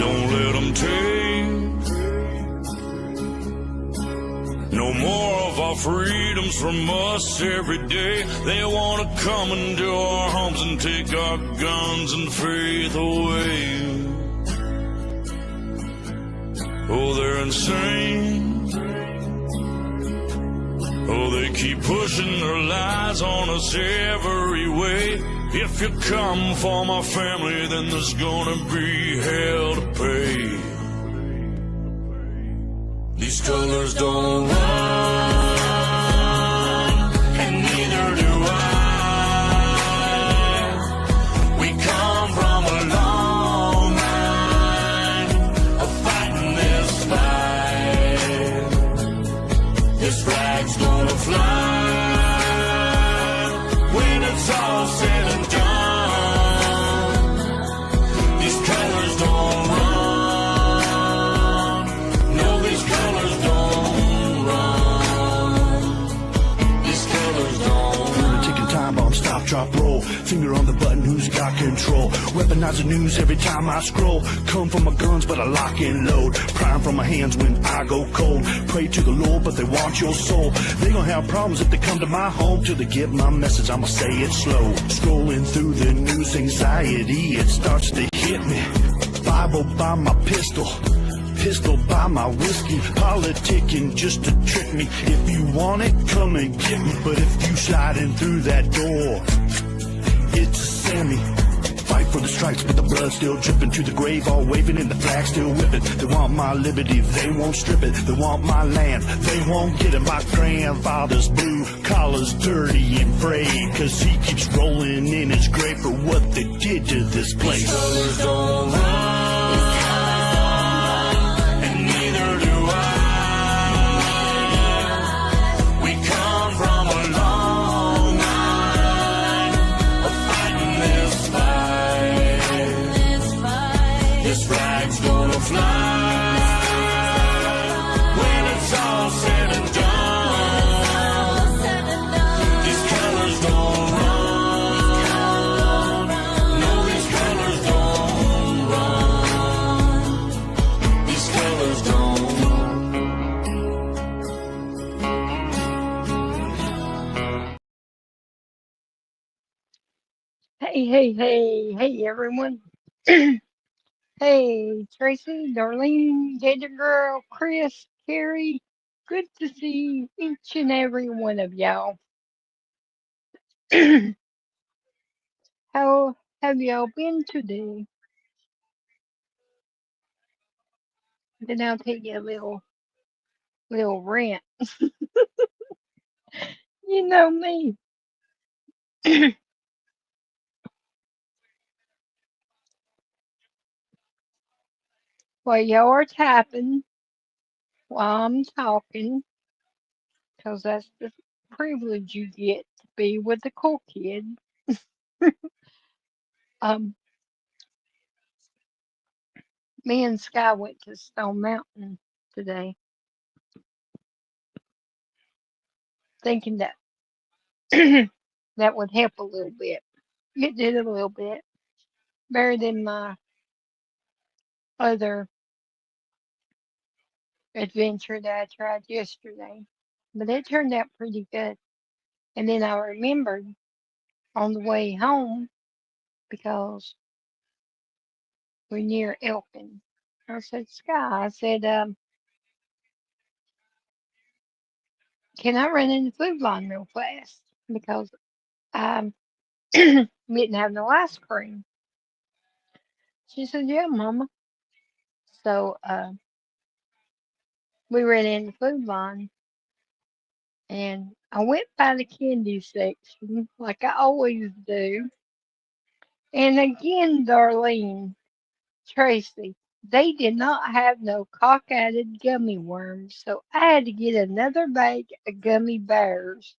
Don't let them take no more of our freedoms from us every day. They want to come into our homes and take our guns and faith away. Oh, they're insane. Oh, they keep pushing their lies on us every way. If you come for my family, then there's gonna be hell to pay. These colors don't run, and neither do I. We come from a long line of fighting this fight. This flag's gonna fly when it's all said and done. These colors don't run. No, these colors don't run. These colors don't run. Ticking time bomb, stop, drop, roll. Finger on the button, who's got control? Weaponize the news every time I scroll. Come from my guns, but I lock and load. Prime from my hands when I go cold. Pray to the Lord, but they want your soul. They gonna have problems if they come to my home. Till they get my message, I'ma say it slow. Scrolling through the news, anxiety, it starts to hit me. Bible by my pistol. Pistol by my whiskey, politicking just to trick me. If you want it, come and get me. But if you sliding through that door, it's a Sammy. Fight for the stripes, but the blood still dripping to the grave, all waving and the flag still whipping. They want my liberty, they won't strip it. They want my land, they won't get it. My grandfather's blue collar's dirty and frayed, cause he keeps rolling in his grave for what they did to this place. These colors don't run, and neither do I. We come from a long line of fighting this fight. This flag's gonna fly when it's all said and done. These colors don't run. No, these colors don't run. These colors don't. Hey, everyone. Hey, Tracy, Darlene, Gator Girl, Chris, Carrie. Good to see each and every one of y'all. How have y'all been today? Then I'll take you a little rant. You know me. While y'all are tapping while I'm talking, 'cause that's the privilege you get to be with the cool kid. Um, Me and Sky went to Stone Mountain today, thinking that that would help a little bit. It did a little bit, better than my other adventure that I tried yesterday. But it turned out pretty good. And then I remembered on the way home, because we're near Elkin, I said, Sky, I said, can I run in the food line real fast? Because I didn't have no ice cream. She said, yeah, Mama. So we ran in the food line, and I went by the candy section like I always do. And again, Darlene, Tracy, they did not have no cockeyed gummy worms, so I had to get another bag of gummy bears.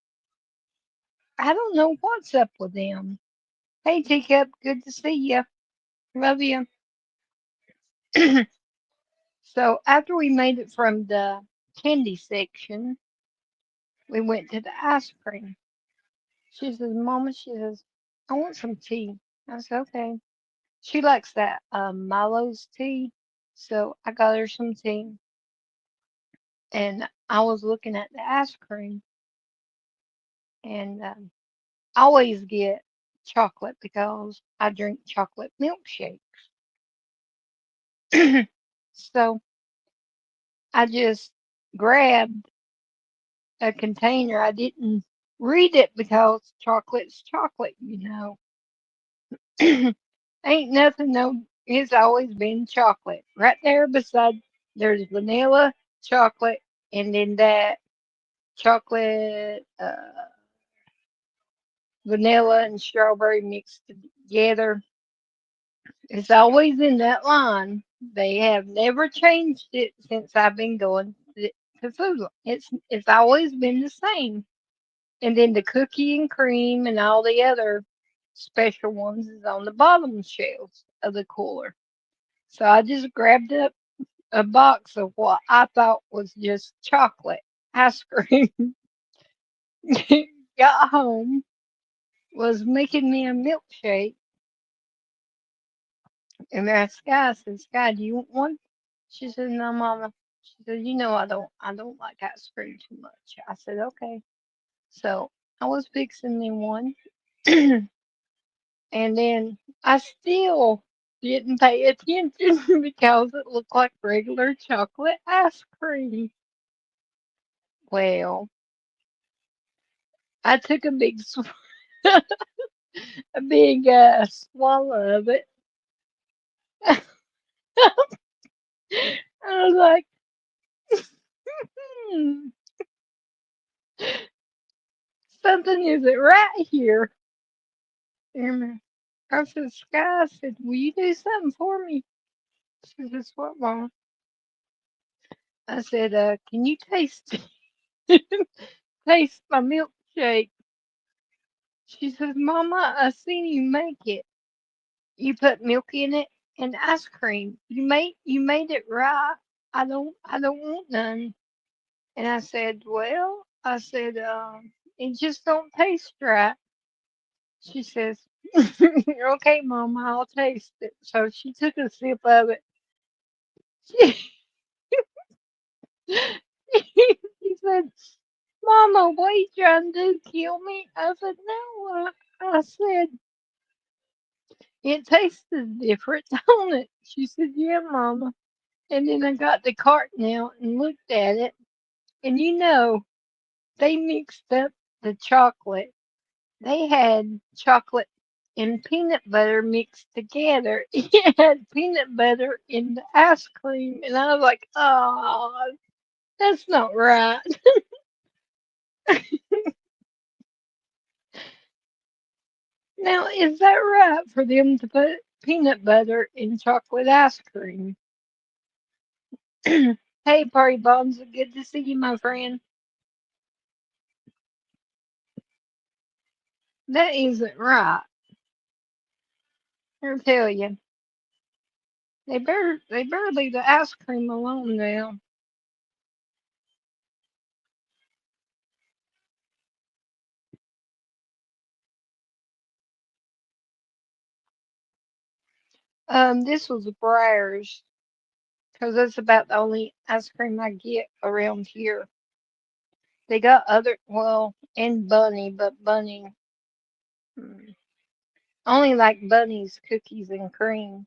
I don't know what's up with them. Hey, Teacup, good to see you. Love you. So after we made it from the candy section, we went to the ice cream. She says, Mama, she says, I want some tea. I said, okay. She likes that Milo's tea. So I got her some tea, and I was looking at the ice cream, and I always get chocolate because I drink chocolate milkshake. So I just grabbed a container. I didn't read it because chocolate's chocolate. Ain't nothing no, it's always been chocolate. Right there beside there's vanilla, chocolate, and then that chocolate, vanilla and strawberry mixed together. It's always in that line. They have never changed it since I've been going to food. It's always been the same. And then the cookie and cream and all the other special ones is on the bottom shelves of the cooler. So I just grabbed up a box of what I thought was just chocolate ice cream. Got home, was making me a milkshake, and I asked Sky, I said, Sky, do you want one? She said, no, Mama. She said, I don't like ice cream too much. I said, okay. So I was fixing me one, and then I still didn't pay attention because it looked like regular chocolate ice cream. Well, I took a big swallow of it. I was like, hmm, something isn't right here. And I said, Sky, I said, will you do something for me? She says, what, Mom? I said, can you taste my milkshake? She says, Mama, I seen you make it. You put milk in it and ice cream. You made it right. I don't want none. And I said, well, I said, it just don't taste right. She says, okay, Mama, I'll taste it. So she took a sip of it. She said, Mama, what you trying to do? Kill me? I said, no. I said, it tastes different, don't it? She said, yeah, Mama. And then I got the carton out and looked at it. And they mixed up the chocolate. They had chocolate and peanut butter mixed together. It had peanut butter in the ice cream. And I was like, oh, that's not right. Now, is that right for them to put peanut butter in chocolate ice cream? Hey, Party Bombs, good to see you, my friend. That isn't right. I'll tell you. They better leave the ice cream alone now. This was Briar's, 'cause that's about the only ice cream I get around here. They got well, and Bunny, but Bunny, mm, only like Bunny's cookies and cream.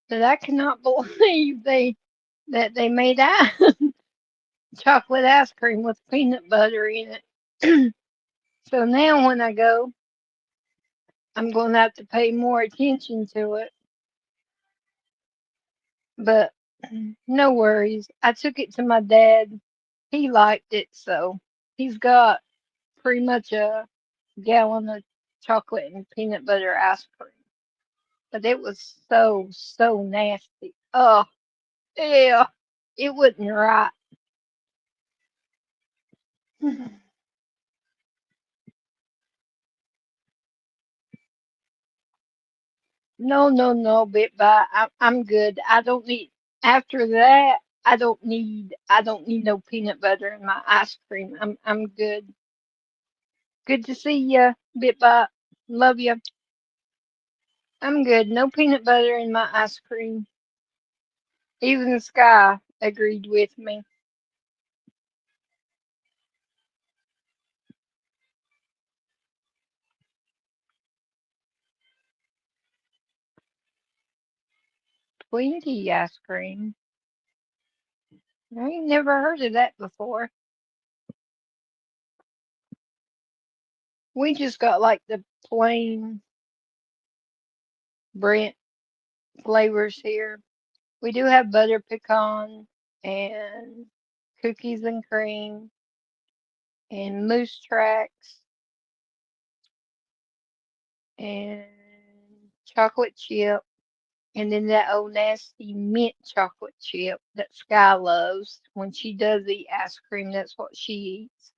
But I cannot believe they made chocolate ice cream with peanut butter in it. So now when I go, I'm going to have to pay more attention to it. But no worries. I took it to my dad. He liked it, so he's got pretty much a gallon of chocolate and peanut butter ice cream. But it was so nasty. Oh, yeah. It wasn't right. No, no, no, Bit Bye. I'm good. I don't need after that. I don't need no peanut butter in my ice cream. I'm good. Good to see ya, Bit Bye. Love you. I'm good. No peanut butter in my ice cream. Even Sky agreed with me. Twinkie ice cream. I ain't never heard of that before. We just got like the plain Brent flavors here. We do have butter pecan and cookies and cream and moose tracks and chocolate chip and then that old nasty mint chocolate chip that Sky loves. When she does eat ice cream, that's what she eats.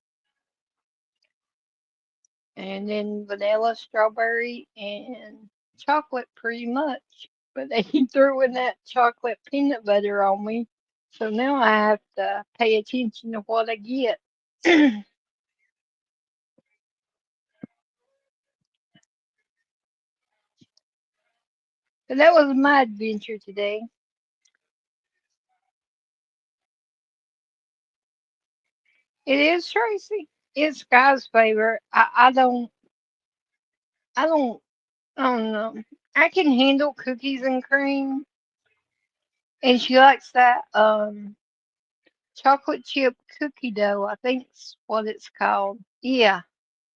And then vanilla, strawberry, and chocolate pretty much. But they threw in that chocolate peanut butter on me. So now I have to pay attention to what I get. But that was my adventure today. It is Tracy. It's Sky's favorite. I don't, I don't know. I can handle cookies and cream, and she likes that chocolate chip cookie dough. I think's what it's called. Yeah,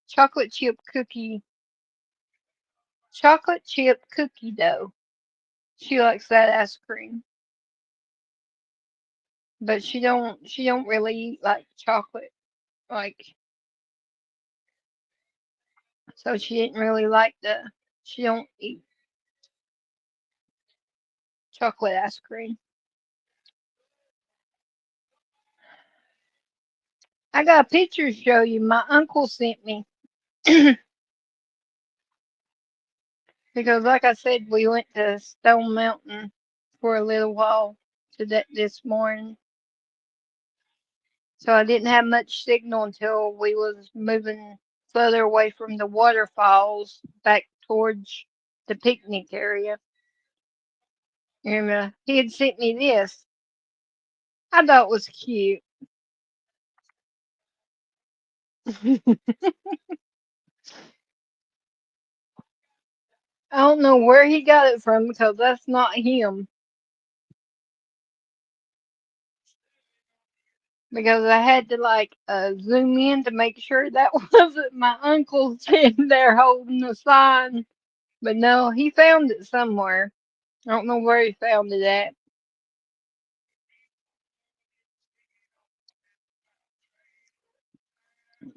chocolate chip cookie, chocolate chip cookie dough. She likes that ice cream, but she don't really eat like chocolate, like so she didn't really like she don't eat chocolate ice cream. I got a picture to show you. My uncle sent me because, like I said, we went to Stone Mountain for a little while this morning, so I didn't have much signal until we was moving further away from the waterfalls back towards the picnic area. And he had sent me this. I thought it was cute. I don't know where he got it from because that's not him. Because I had to like zoom in to make sure that wasn't my uncle sitting there holding the sign. But no, he found it somewhere. I don't know where he found it at,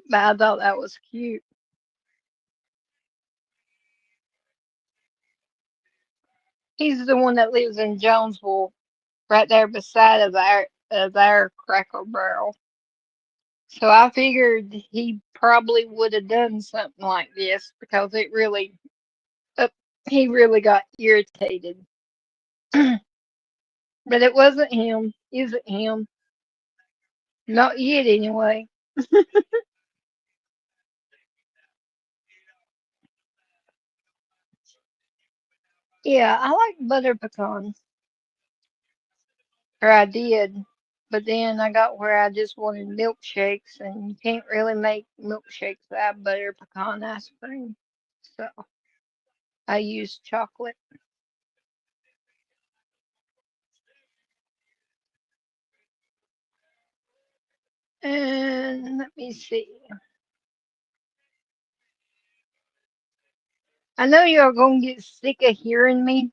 but I thought that was cute. He's the one that lives in Jonesville, right there beside of our Cracker Barrel. So I figured he probably would have done something like this because uh, he really got irritated. But it wasn't him. Isn't him? Not yet, anyway. Yeah, I like butter pecans, or I did. But then I got where I just wanted milkshakes, and you can't really make milkshakes without butter pecan ice cream. So I used chocolate. And let me see. I know you're going to get sick of hearing me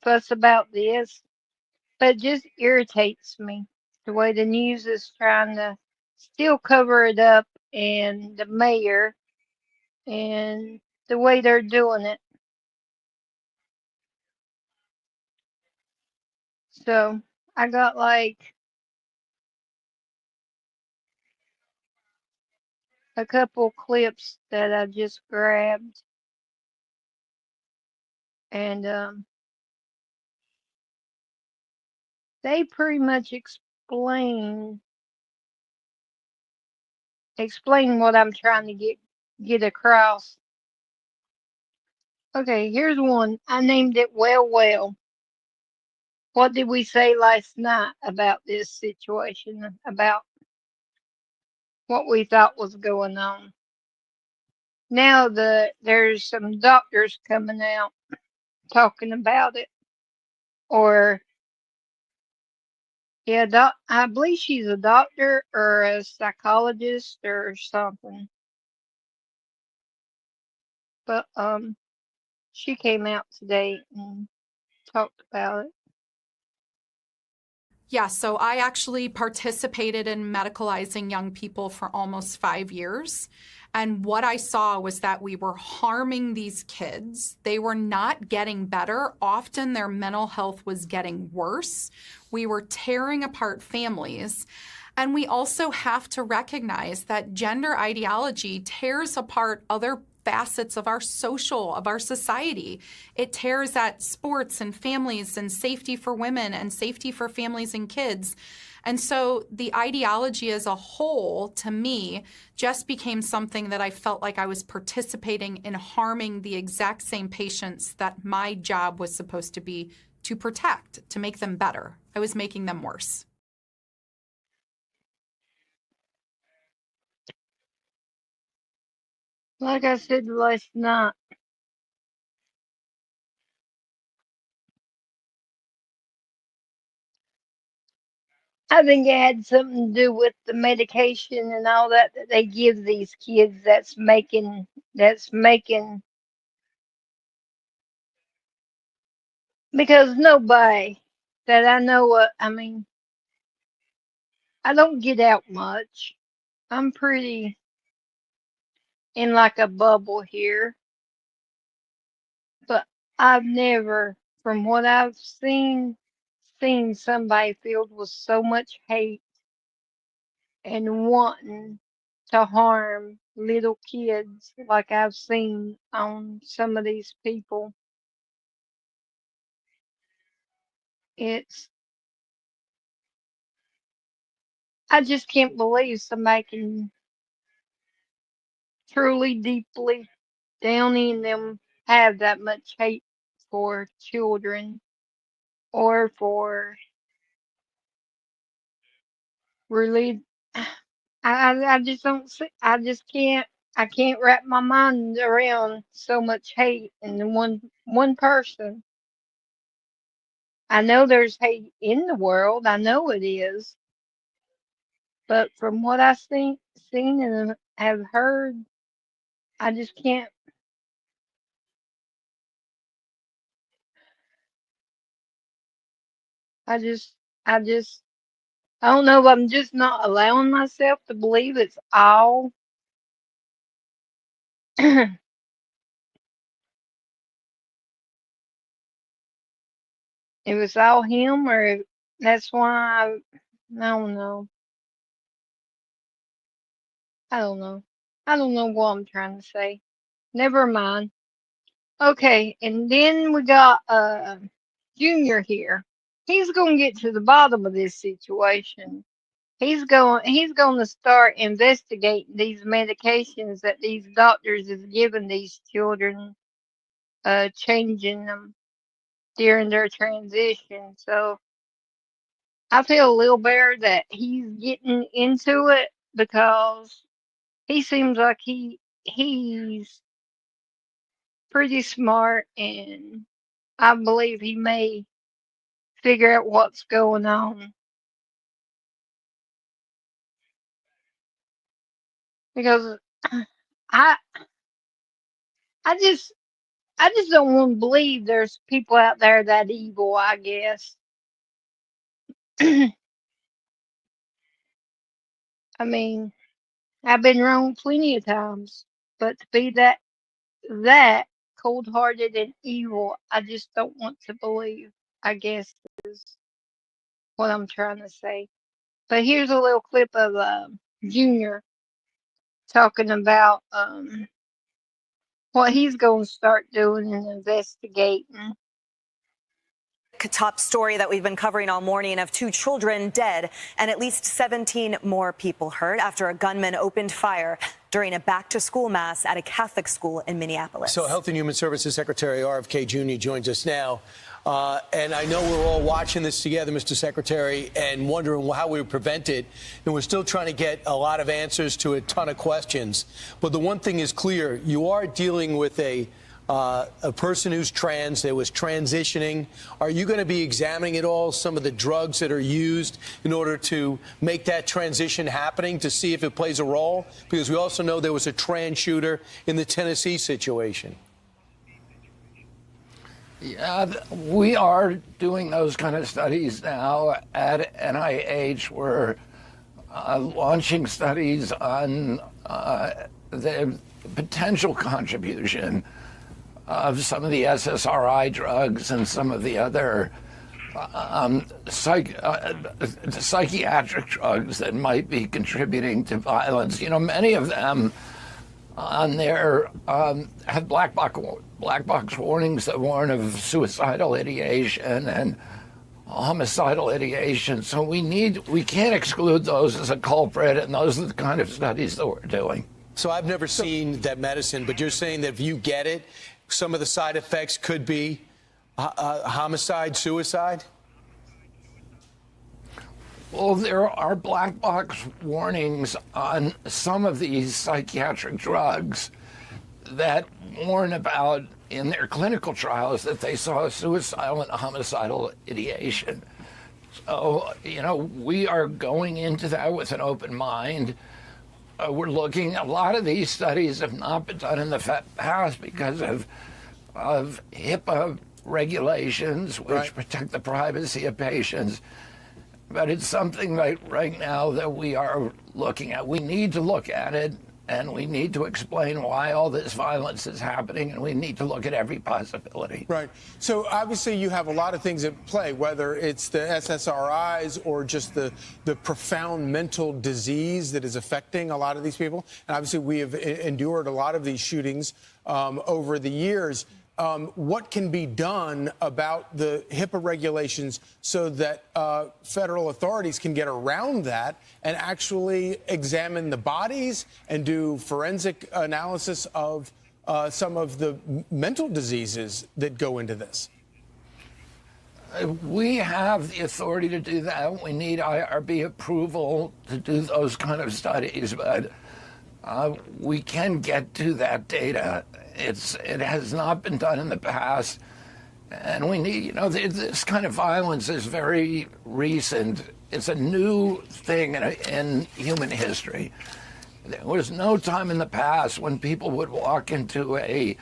fuss about this, but it just irritates me the way the news is trying to still cover it up and the mayor and the way they're doing it. So I got like a couple clips that I just grabbed and they pretty much explain what I'm trying to get across. Okay, here's one. I named it Well Well. What did we say last night about this situation? About what we thought was going on. Now there's some doctors coming out talking about it. Or yeah, I believe she's a doctor or a psychologist or something. But she came out today and talked about it. Yeah, so I actually participated in medicalizing young people for almost 5 years. And what I saw was that we were harming these kids. They were not getting better. Often their mental health was getting worse. We were tearing apart families. And we also have to recognize that gender ideology tears apart other facets of our society. It tears at sports and families and safety for women and safety for families and kids. And so the ideology as a whole, to me, just became something that I felt like I was participating in harming the exact same patients that my job was supposed to be to protect, to make them better. I was making them worse. Like I said last night, I think it had something to do with the medication and all that they give these kids that's making because nobody that I know I mean, I don't get out much. I'm pretty in like a bubble here, but I've never, from what I've seen somebody filled with so much hate and wanting to harm little kids like I've seen on some of these people. It's I just can't believe somebody can truly deeply down in them have that much hate for children or for really I just don't see I just can't wrap my mind around so much hate in one person. I know there's hate in the world, I know it is, but from what I've seen and have heard, I just can't. I just, I just, I don't know if I'm just not allowing myself to believe it's all, if it's all him or if that's why I don't know. I don't know. I don't know what I'm trying to say. Never mind. Okay, and then we got Junior here. He's gonna get to the bottom of this situation. He's going to start investigating these medications that these doctors is giving these children, changing them during their transition. So I feel a little better that he's getting into it because he seems like he's pretty smart and I believe he may figure out what's going on because I I just I just don't want to believe there's people out there that evil, I guess. I mean, I've been wrong plenty of times, but to be that cold hearted and evil, I just don't want to believe, I guess is what I'm trying to say. But here's a little clip of Junior talking about what he's going to start doing and investigating. quick top story that we've been covering all morning of 2 children dead and at least 17 more people hurt after a gunman opened fire during a back-to-school mass at a Catholic school in Minneapolis. So Health and Human Services Secretary RFK Jr. joins us now. And I know we're all watching this together, Mr. Secretary, and wondering how we would prevent it. And we're still trying to get a lot of answers to a ton of questions. But the one thing is clear. You are dealing with a person who's trans, that was transitioning. Are you going to be examining at all some of the drugs that are used in order to make that transition happening, to see if it plays a role? Because we also know there was a trans shooter in the Tennessee situation. Yeah, we are doing those kind of studies now at NIH. We're launching studies on the potential contribution of some of the SSRI drugs and some of the other psychiatric drugs that might be contributing to violence. You know, many of them on there have black box warnings that warn of suicidal ideation and homicidal ideation. So we can't exclude those as a culprit, and those are the kind of studies that we're doing. So I've never seen that medicine, but you're saying that if you get it, some of the side effects could be homicide, suicide? Well, there are black box warnings on some of these psychiatric drugs that warn about, in their clinical trials, that they saw suicidal and homicidal ideation. So, you know, we are going into that with an open mind. We're looking, a lot of these studies have not been done in the past because of HIPAA regulations, which protect the privacy of patients. But it's something right now that we are looking at. We need to look at it, and we need to explain why all this violence is happening, and we need to look at every possibility. Right. So obviously you have a lot of things at play, whether it's the SSRIs or just the profound mental disease that is affecting a lot of these people. And obviously we have endured a lot of these shootings over the years. What can be done about the HIPAA regulations so that federal authorities can get around that and actually examine the bodies and do forensic analysis of some of the mental diseases that go into this? We have the authority to do that. We need IRB approval to do those kind of studies, but we can get to that data. It has not been done in the past, and we need, you know, this kind of violence is very recent. It's a new thing in human history. There was no time in the past when people would walk into a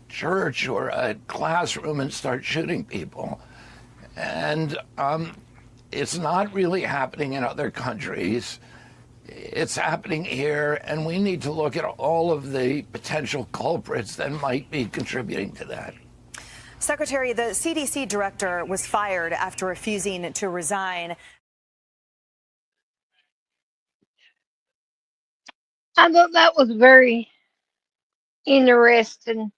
church or a classroom and start shooting people. And it's not really happening in other countries. It's happening here, and we need to look at all of the potential culprits that might be contributing to that. Secretary, the CDC director was fired after refusing to resign. I thought that was very interesting.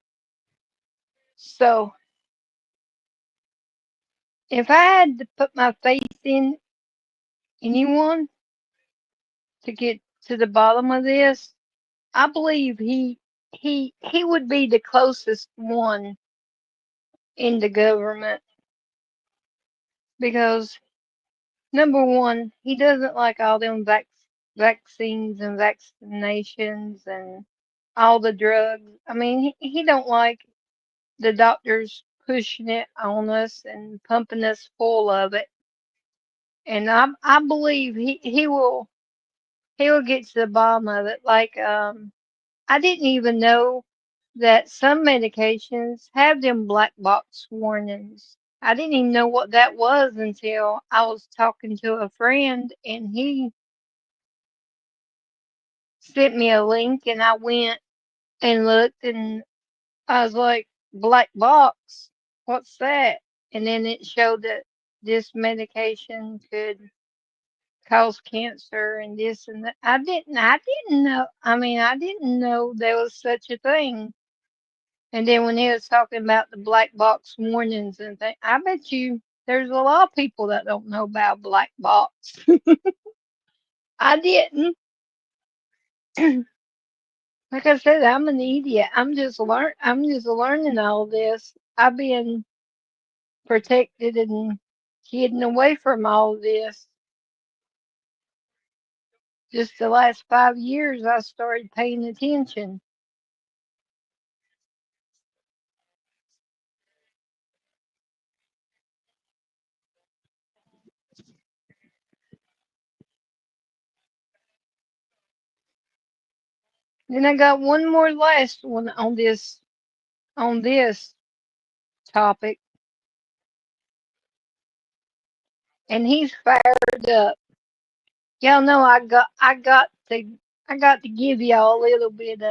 So, if I had to put my faith in anyone to get to the bottom of this, I believe he would be the closest one in the government, because number one, he doesn't like all them vaccines and vaccinations and all the drugs. I mean, he don't like the doctors pushing it on us and pumping us full of it. And I believe he will get to the bottom of it. Like, I didn't even know that some medications have them black box warnings. I didn't even know what that was until I was talking to a friend, and he sent me a link, and I went and looked, and I was like, black box? What's that? And then it showed that this medication could cause cancer and this and that. I didn't know. I mean, I didn't know there was such a thing. And then when he was talking about the black box warnings and things, I bet you there's a lot of people that don't know about black box. I didn't. Like I said, I'm an idiot. I'm just learning all this. I've been protected and hidden away from all this. Just the last 5 years, I started paying attention. Then I got one more last one on this topic, and he's fired up. Y'all know I got to give y'all a little bit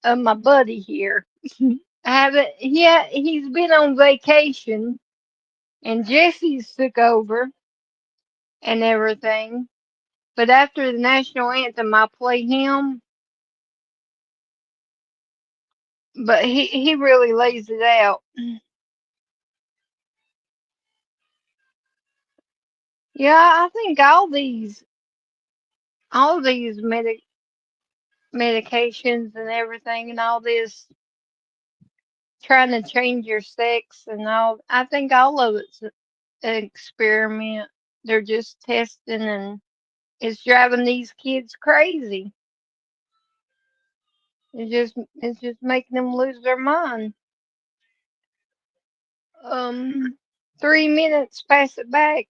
of my buddy here. I haven't yeah, he's been on vacation and Jesse's took over and everything. But after the national anthem I play him, but he really lays it out. Yeah, I think all these medications and everything and all this trying to change your sex and all, I think all of it's an experiment. They're just testing and it's driving these kids crazy. It's just making them lose their mind. 3 minutes, pass it back.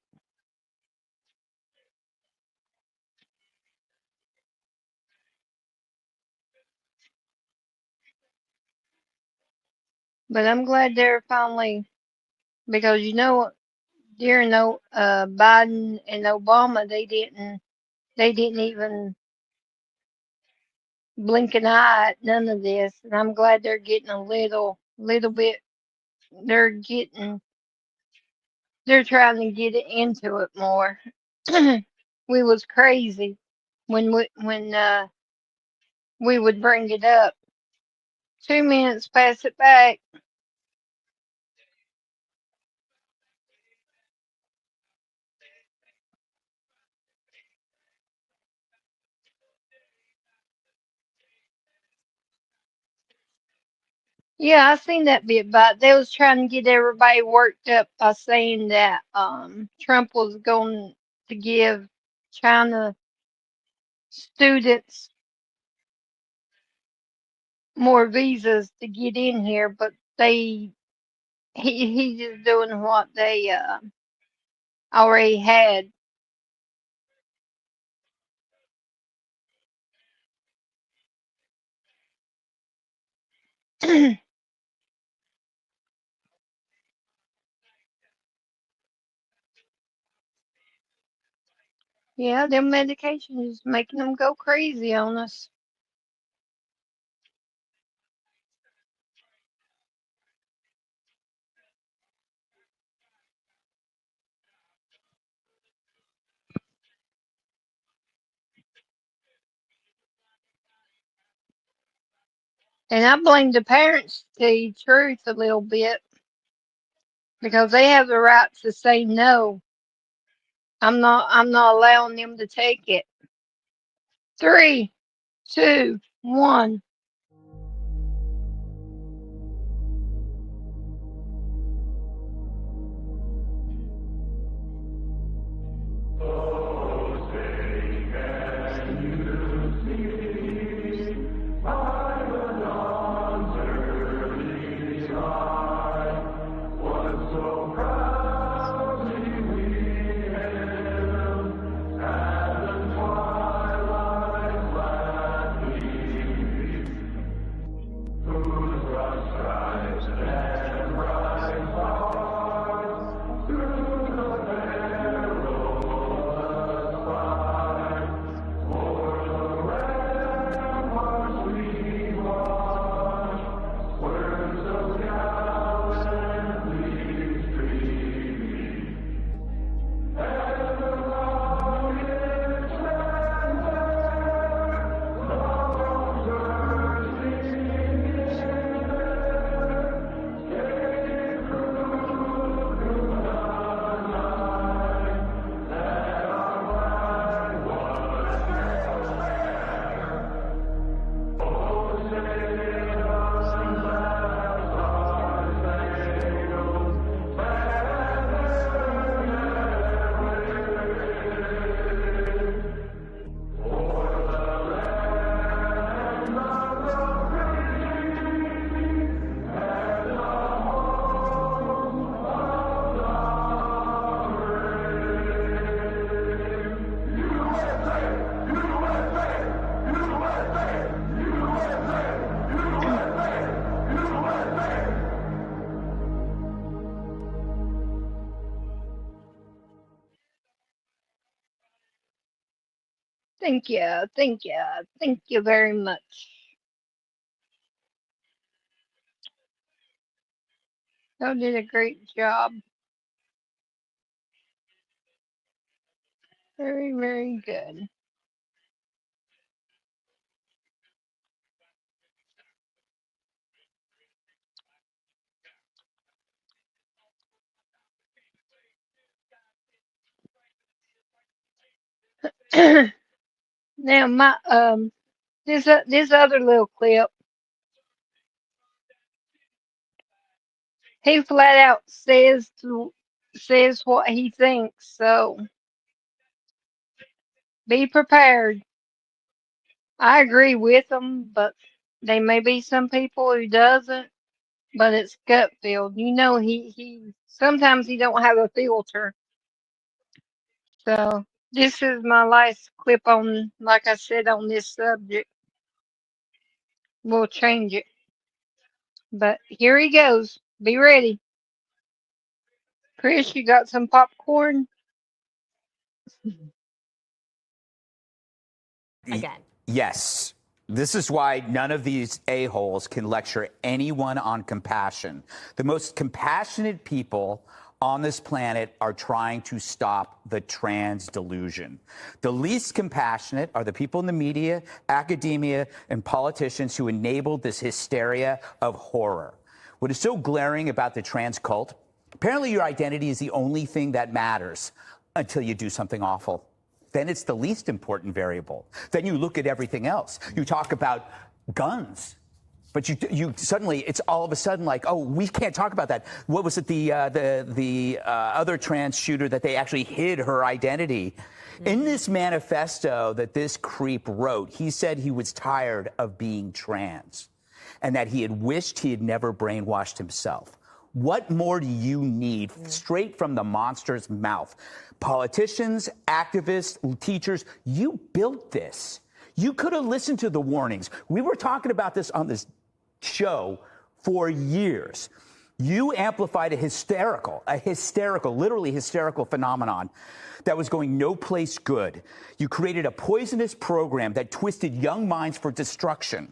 But I'm glad they're finally, because during Biden and Obama they didn't even blink an eye at none of this, and I'm glad they're getting a little bit. They're getting they're trying to get it into it more. We was crazy when we would bring it up. 2 minutes, pass it back. Yeah, I seen that bit, but they was trying to get everybody worked up by saying that Trump was going to give China students more visas to get in here, but he's just doing what they already had. Yeah, them medications is making them go crazy on us. And I blame the parents to tell you the truth a little bit because they have the right to say no. I'm not allowing them to take it. 3, 2, 1. Thank you. Thank you. Thank you very much. You did a great job. Very, very good. Now my this other little clip, he flat out says what he thinks. So be prepared. I agree with him, but there may be some people who doesn't. But it's gut filled. You know, he sometimes he don't have a filter. So this is my last clip on, like I said, on this subject. We'll change it. But here he goes. Be ready. Chris, you got some popcorn? Again. Yes. This is why none of these a-holes can lecture anyone on compassion. The most compassionate people on this planet are trying to stop the trans delusion. The least compassionate are the people in the media, academia, and politicians who enabled this hysteria of horror. What is so glaring about the trans cult? Apparently your identity is the only thing that matters until you do something awful. Then it's the least important variable. Then you look at everything else. You talk about guns, but you suddenly, it's all of a sudden like, oh, we can't talk about that. What was it, the other trans shooter that they actually hid her identity? In this manifesto that this creep wrote, he said he was tired of being trans and that he had wished he had never brainwashed himself. What more do you need straight from the monster's mouth? Politicians, activists, teachers, you built this. You could have listened to the warnings. We were talking about this on this show for years. You amplified a hysterical, literally hysterical phenomenon that was going no place good. You created a poisonous program that twisted young minds for destruction,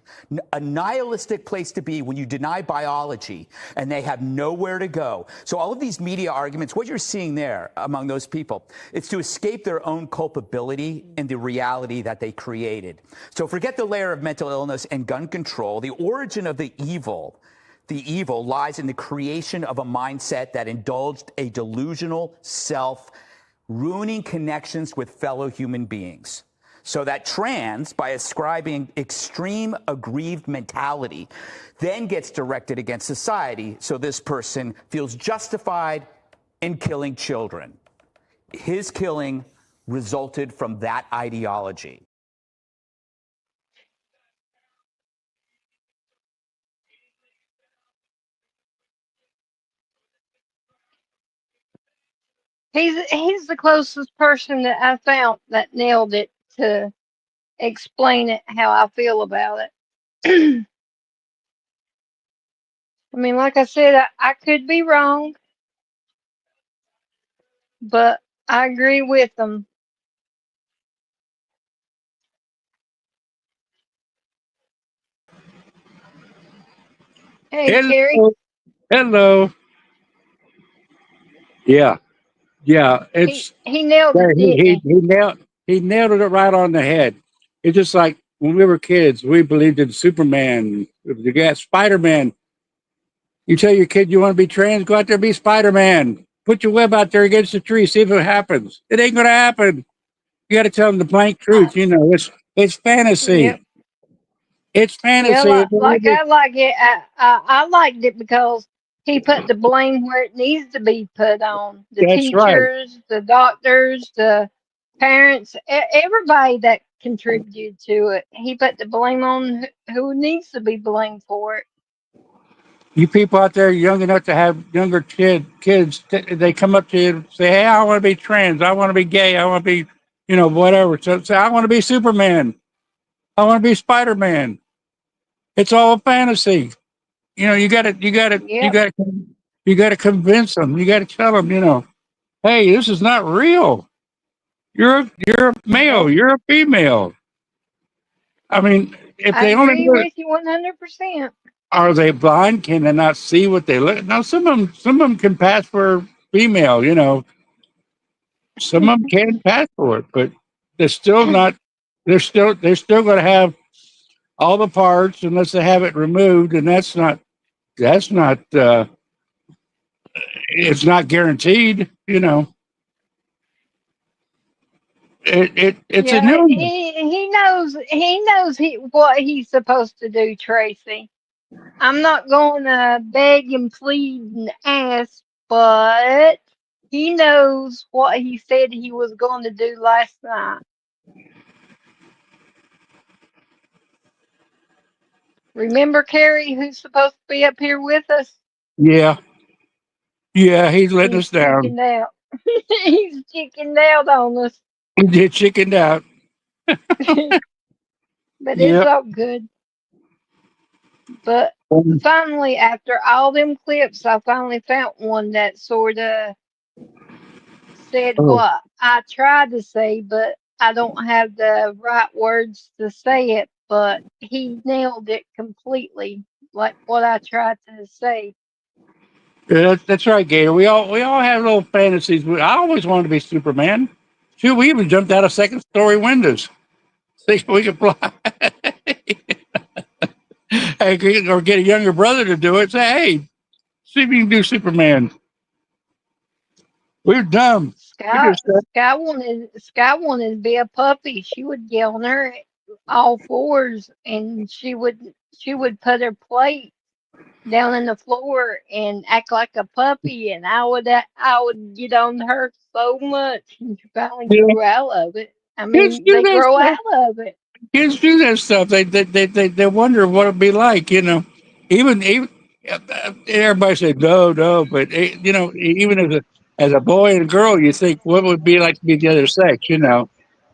a nihilistic place to be when you deny biology and they have nowhere to go. So all of these media arguments, what you're seeing there among those people, it's to escape their own culpability in the reality that they created. So forget the layer of mental illness and gun control. The origin of the evil lies in the creation of a mindset that indulged a delusional self, ruining connections with fellow human beings. So that trans, by ascribing extreme aggrieved mentality, then gets directed against society, so this person feels justified in killing children. His killing resulted from that ideology. He's the closest person that I found that nailed it to explain it how I feel about it. I mean, like I said, I could be wrong, but I agree with them. Hey, Terry. Hello. Hello. Yeah. Yeah. He nailed Yeah, it, didn't he? he nailed it right on the head. It's just like when we were kids, we believed in Superman. You got Spider-Man. You tell your kid you want to be trans, go out there and be Spider-Man. Put your web out there against the tree, see if it happens. It ain't gonna happen. You got to tell them the blank I, truth. You know, it's fantasy. yep. It's Yeah, fantasy. like I like it. I liked it because he put the blame where it needs to be put on the That's right. teachers, the doctors, the parents, everybody that contributed to it. He put the blame on who needs to be blamed for it. You people out there young enough to have younger kids, they come up to you and say, "Hey, I want to be trans. I want to be gay. I want to be, whatever." So say, "I want to be Superman. I want to be Spider-Man." It's all a fantasy. Yep. You got to convince them. You got to tell them, hey, this is not real. You're a male. You're a female. I mean, if I they only agree with you 100%. are they blind? Can they not see what they look? Now, some of them can pass for female. You know, some of them can pass for it, but they're still not. They're still going to have all the parts unless they have it removed, and that's not. It's not guaranteed. You know, it's a Yeah, new. he knows what he's supposed to do, Tracy. I'm not going to beg and plead and ask, but he knows what he said he was going to do last night. Remember Carrie, who's supposed to be up here with us? Yeah, yeah. He's letting He's us down. chickened out. He's chickened out on us, He get chickened out. but it's Yeah. all good. But finally, after all them clips, I finally found one that sort of said Oh, what I tried to say, but I don't have the right words to say it. But he nailed it completely, like what I tried to say. yeah, that's right, Gator. We all have little fantasies. I always wanted to be Superman. Shoot, we even jumped out of second story windows. See if we could fly. Or get a younger brother to do it. Say, hey, see if you can do Superman. We're dumb. We Sky, just said, Sky wanted to be a puppy. She would get on her all fours, and she would put her plate down in the floor and act like a puppy, and I would get on her so much, and she finally yeah, grew out of it. I kids mean, do they that grow stuff. out of it. Kids do that stuff. They wonder what it'd be like. You know, even everybody said no, no, but even as a boy and a girl, you think what would it be like to be the other sex. You know,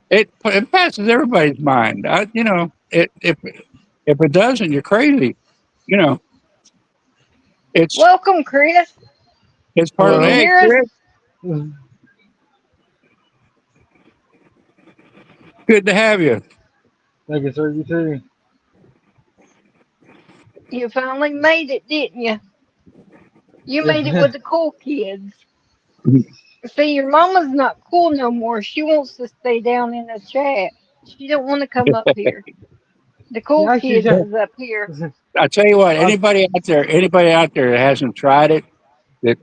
it passes everybody's mind. If it doesn't, you're crazy. You know, it's Welcome, Chris. it's part of Can the you Hello. hey, hear us? Chris, good to have you. Thank you, sir. You too. You finally made it, didn't you? You made it Yeah. with the cool kids. See, your mama's not cool no more. She wants to stay down in the chat. She don't want to come up here. The cool Yeah, actually, kids yeah. is up here. I tell you what, I, anybody out there that hasn't tried it, that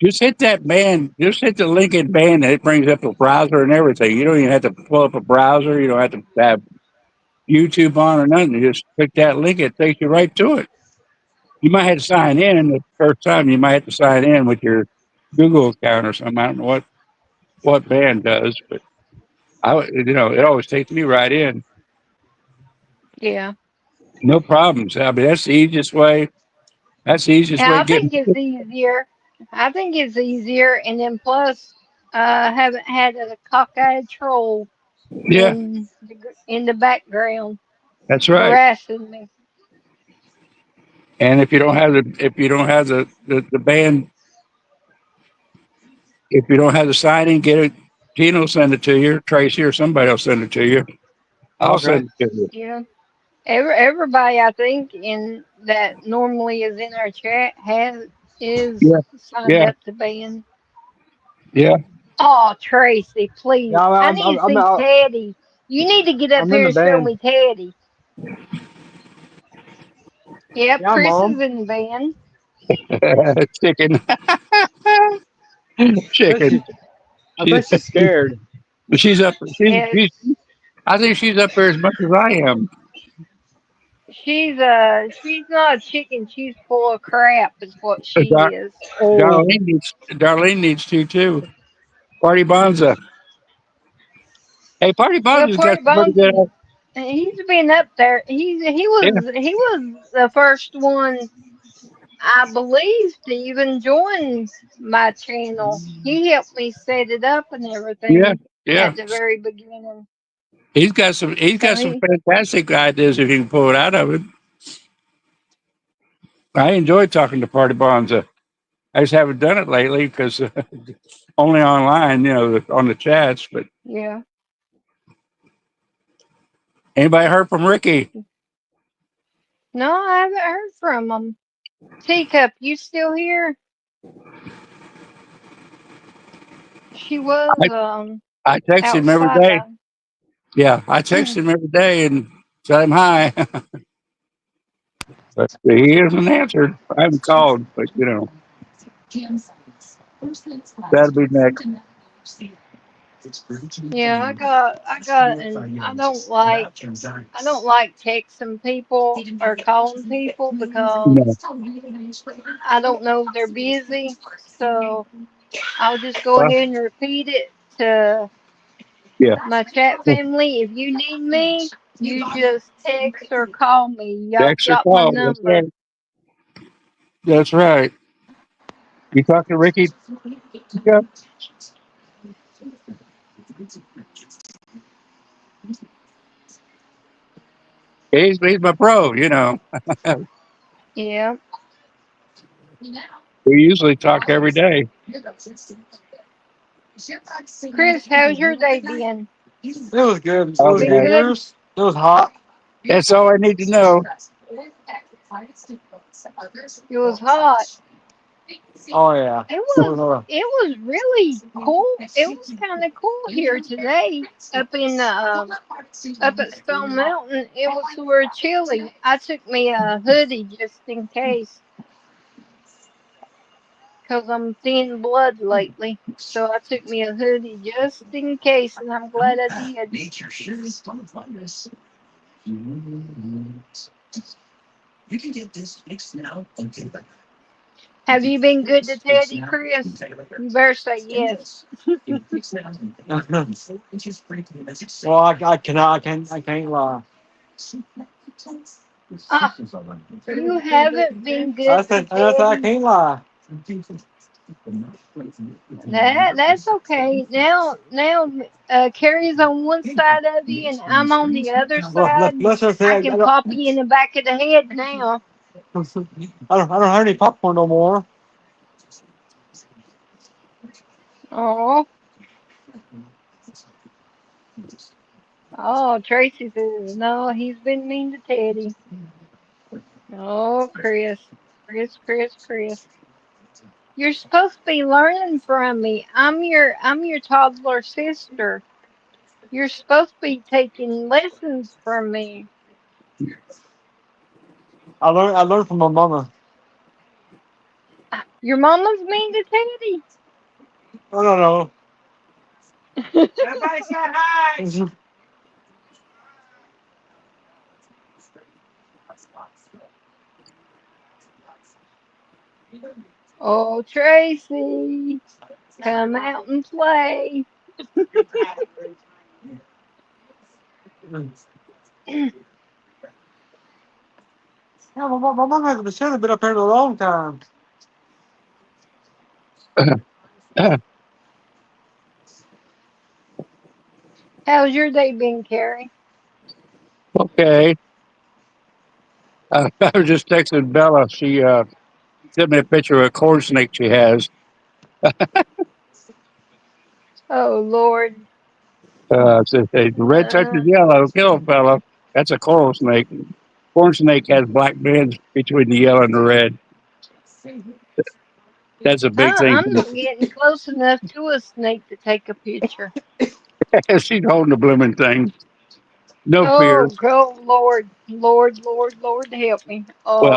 just hit that band, just hit the link in band, and it brings up a browser and everything. You don't even have to pull up a browser. You don't have to have YouTube on or nothing. You just click that link, it takes you right to it. You might have to sign in the first time. You might have to sign in with your Google account or something. I don't know what band does, but it always takes me right in. Yeah. No problems. I mean, that's the easiest way. That's the easiest way Yeah, to I get. think it's easier. I think it's easier, and then plus, haven't had a cockeyed troll Yeah, in the background that's right. harassing me. And if you don't have the band, if you don't have the signing, get it. Gino will send it to you. Tracy or somebody will send it to you. I'll okay. send it to you. Yeah. Everybody, I think, in that normally is in our chat is Yeah, signed yeah, up to band. yeah. Oh, Tracy, please. Yeah, I I'm, need I'm, to I'm, see out, Teddy. You need to get up I'm in here the and show band. me Teddy. Yep, Yeah, Chris is Mom. in the band. Chicken, I think chicken. I She, think she's scared. she's up. Yes, I think she's up there as much as I am. she's not a chicken. She's full of crap. Is what she Dar- is. Oh, Darlene needs to too. Party Bonza. Hey, Party Well, Bonza's got Porty some pretty Bones good. is he's been up there. Yeah, He was the first one, I believe, to even join my channel. He helped me set it up and yeah, everything yeah. at the very beginning. He's got some. He's So got some fantastic ideas if you can pull it out of it. I enjoy talking to Party Bonza. I just haven't done it lately because only online, on the chats. But Yeah. anybody heard from Ricky? No, I haven't heard from him. Teacup, you still here? She was I, I text him every outside. day. Yeah, I text him every day and tell him hi. But he hasn't answered. I haven't called, but that'll be next. Yeah, and I don't like texting people or calling people because No, I don't know if they're busy. So I'll just go well, ahead and repeat it to yeah, my chat family. If you need me, you just text or call me. Y'all text or got my call. That's number. right. That's right. You talk to Ricky? Yeah. He's my bro. Yeah. We usually talk every day. Chris, how's your day been? It was good. It was Been Okay, good. good? Yours? It was hot. that's all I need to know. It was hot. Oh yeah. It It was was, it was really cool. It was kind of cool here today up at Stone Mountain. It was sort of chilly. I took me a hoodie just in case, 'cause I'm thin blood lately. So I took me a hoodie just in case, and I'm glad I did. Have you been good to Teddy, Chris? You better say yes. well, I can't lie. Ah, you haven't been I good to said, I Teddy. can't lie. That's okay. Now, Carrie's on one side of you, and I'm on the other Well, side. let's just say I can pop you in the back of the head now. I don't have any popcorn no more. Oh, oh, Tracy says no. He's been mean to Teddy. Oh, Chris. You're supposed to be learning from me. I'm your toddler sister. You're supposed to be taking lessons from me. I learned from my mama. Your mama's mean to Teddy. I don't know. Oh, Tracy, come out and play. Yeah, my mom hasn't been up here in a long time. How's your day been, Carrie? Okay. I was just texting Bella. She sent me a picture of a corn snake she has. Oh, Lord. Says, hey, the red touches Uh, yellow, kill a fella. That's a coral snake. Corn snake has black bands between the yellow and the red. That's a big thing. I'm not getting close enough to a snake to take a picture. She's holding the blooming thing. No fear. Oh, go, Lord, help me. Well,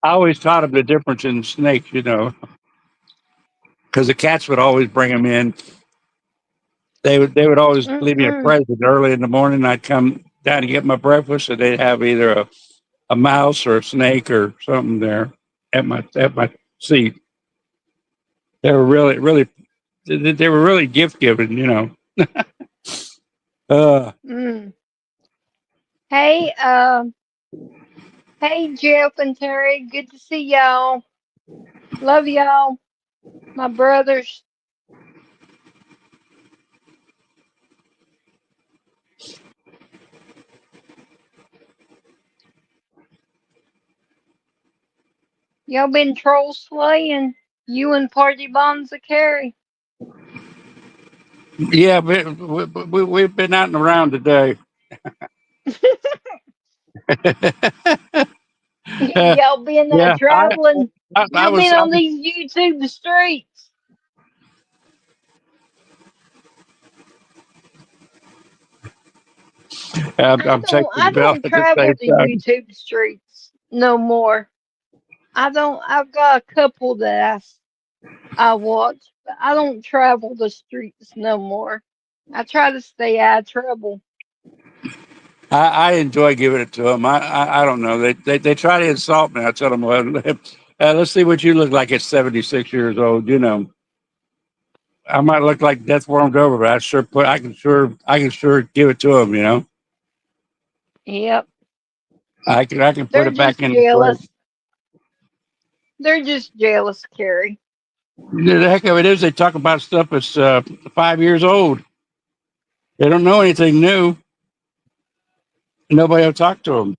I always taught him the difference in snakes, because the cats would always bring them in. They would always leave me a mm-mm. present early in the morning. I'd come down to get my breakfast, and they'd have either a mouse or a snake or something there at my seat. They were really gift giving. Uh, Mm. Hey, hey, Jeff and Terry. Good to see y'all. Love y'all, my brothers. Y'all been troll slaying. You and Party Bombs a carry. Yeah, we've been out and around today. Y'all been Yeah, traveling. I Y'all been on these YouTube streets. I'm taking I Bell don't at the travel same the time. YouTube streets no more. I don't. I've got a couple that I watch, but I don't travel the streets no more. I try to stay out of trouble. I enjoy giving it to them. I don't know. They try to insult me. I tell them, well, let's see what you look like at 76 years old. You know, I might look like death warmed over, but I can sure give it to them. You know, Yep, I can put they're it back just in its place. jealous. They're just jealous, Carrie. The heck of it is, they talk about stuff that's 5 years old. They don't know anything new. Nobody will talk to them.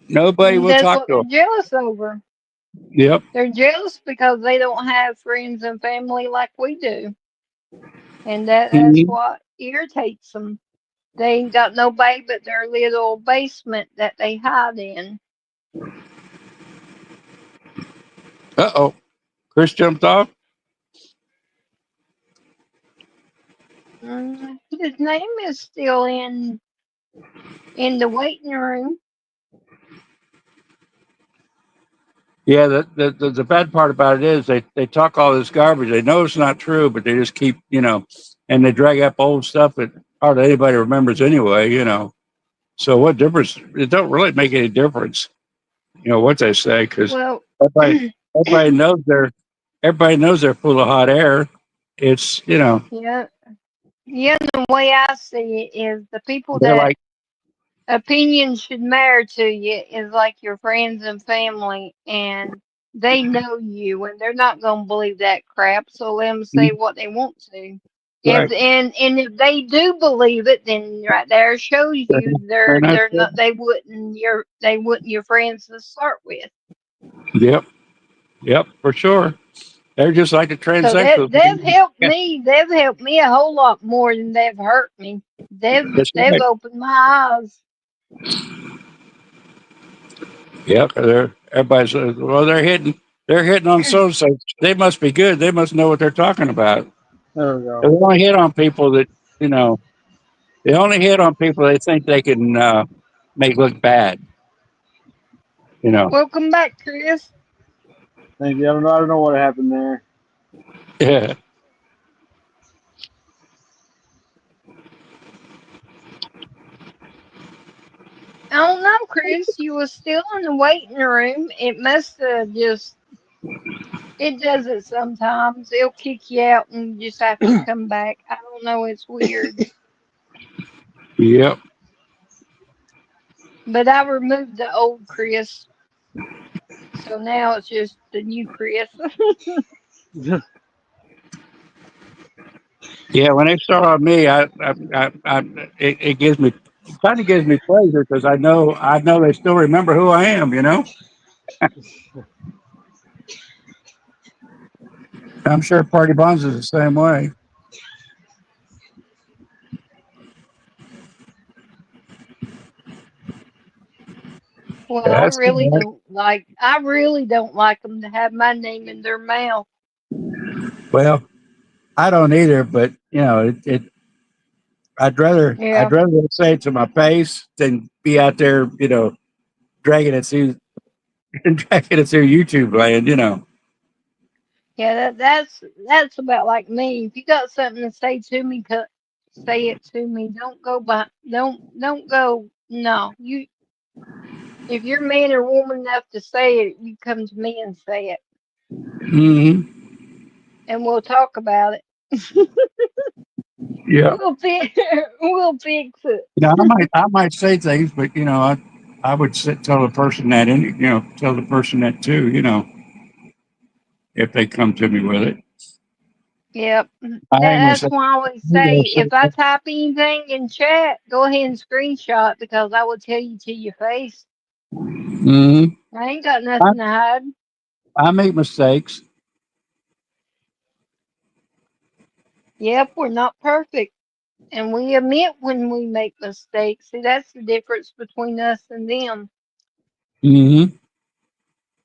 Nobody will That's talk what to they're them. jealous over. Yep. They're jealous because they don't have friends and family like we do, and that's Mhm. what irritates them. They ain't got nobody but their little basement that they hide in. Uh-oh. Chris jumped off. His name is still in the waiting room. Yeah, the bad part about it is they talk all this garbage. They know it's not true, but they just keep, and they drag up old stuff that hardly anybody remembers anyway, So what difference? It don't really make any difference, what they say, because Well, everybody, everybody knows they're everybody knows they're full of hot air. It's, yeah, yeah. The way I see it is the people they're that like, opinions should matter to you is like your friends and family, and they know you, and they're not gonna believe that crap. So let them say what they want to. If right, and if they do believe it, then right there shows you they're not. they're not they wouldn't your friends to start with. Yep, yep, for sure. They're just like the So transsexuals. Yeah, they've helped me a whole lot more than they've hurt me. that's They've right. opened my eyes. Yep, they're hitting on so they must be good. They must know what they're talking about. There we They go. only hit on people that you know. They only hit on people they think they can make look bad. You know. Welcome back, Chris. Thank you. I don't know what happened there. Yeah. I don't know, Chris. You was still in the waiting room. It must have just. It does it sometimes. It'll kick you out and you just have to come back. I don't know. It's weird. Yep. But I removed the old Chris, so now it's just the new Chris. Yeah. When they start on me, it gives me kind of gives me pleasure because I know they still remember who I am. I'm sure Party Bonds is the same way. Well, Yeah, that's all right. I really don't like them to have my name in their mouth. Well, I don't either, but I'd Yeah, rather them say it to my face than be out there, dragging it through dragging it through YouTube land. yeah. That's about like me. If you got something to say to me, say it to me. Don't go by. Don't go. No, you. If you're man or woman enough to say it, you come to me and say it, Hmm. and we'll talk about it. Yeah. We'll fix. We'll fix it. I might say things, but I would tell the person that tell the person that too, if they come to me with it. Yep. I ain't gonna That's say. why I always say if I type anything in chat, go ahead and screenshot because I will tell you to your face. Hmm. I ain't got nothing to hide. I make mistakes. Yep, we're not perfect. And we admit when we make mistakes. See, that's the difference between us and them. Hmm.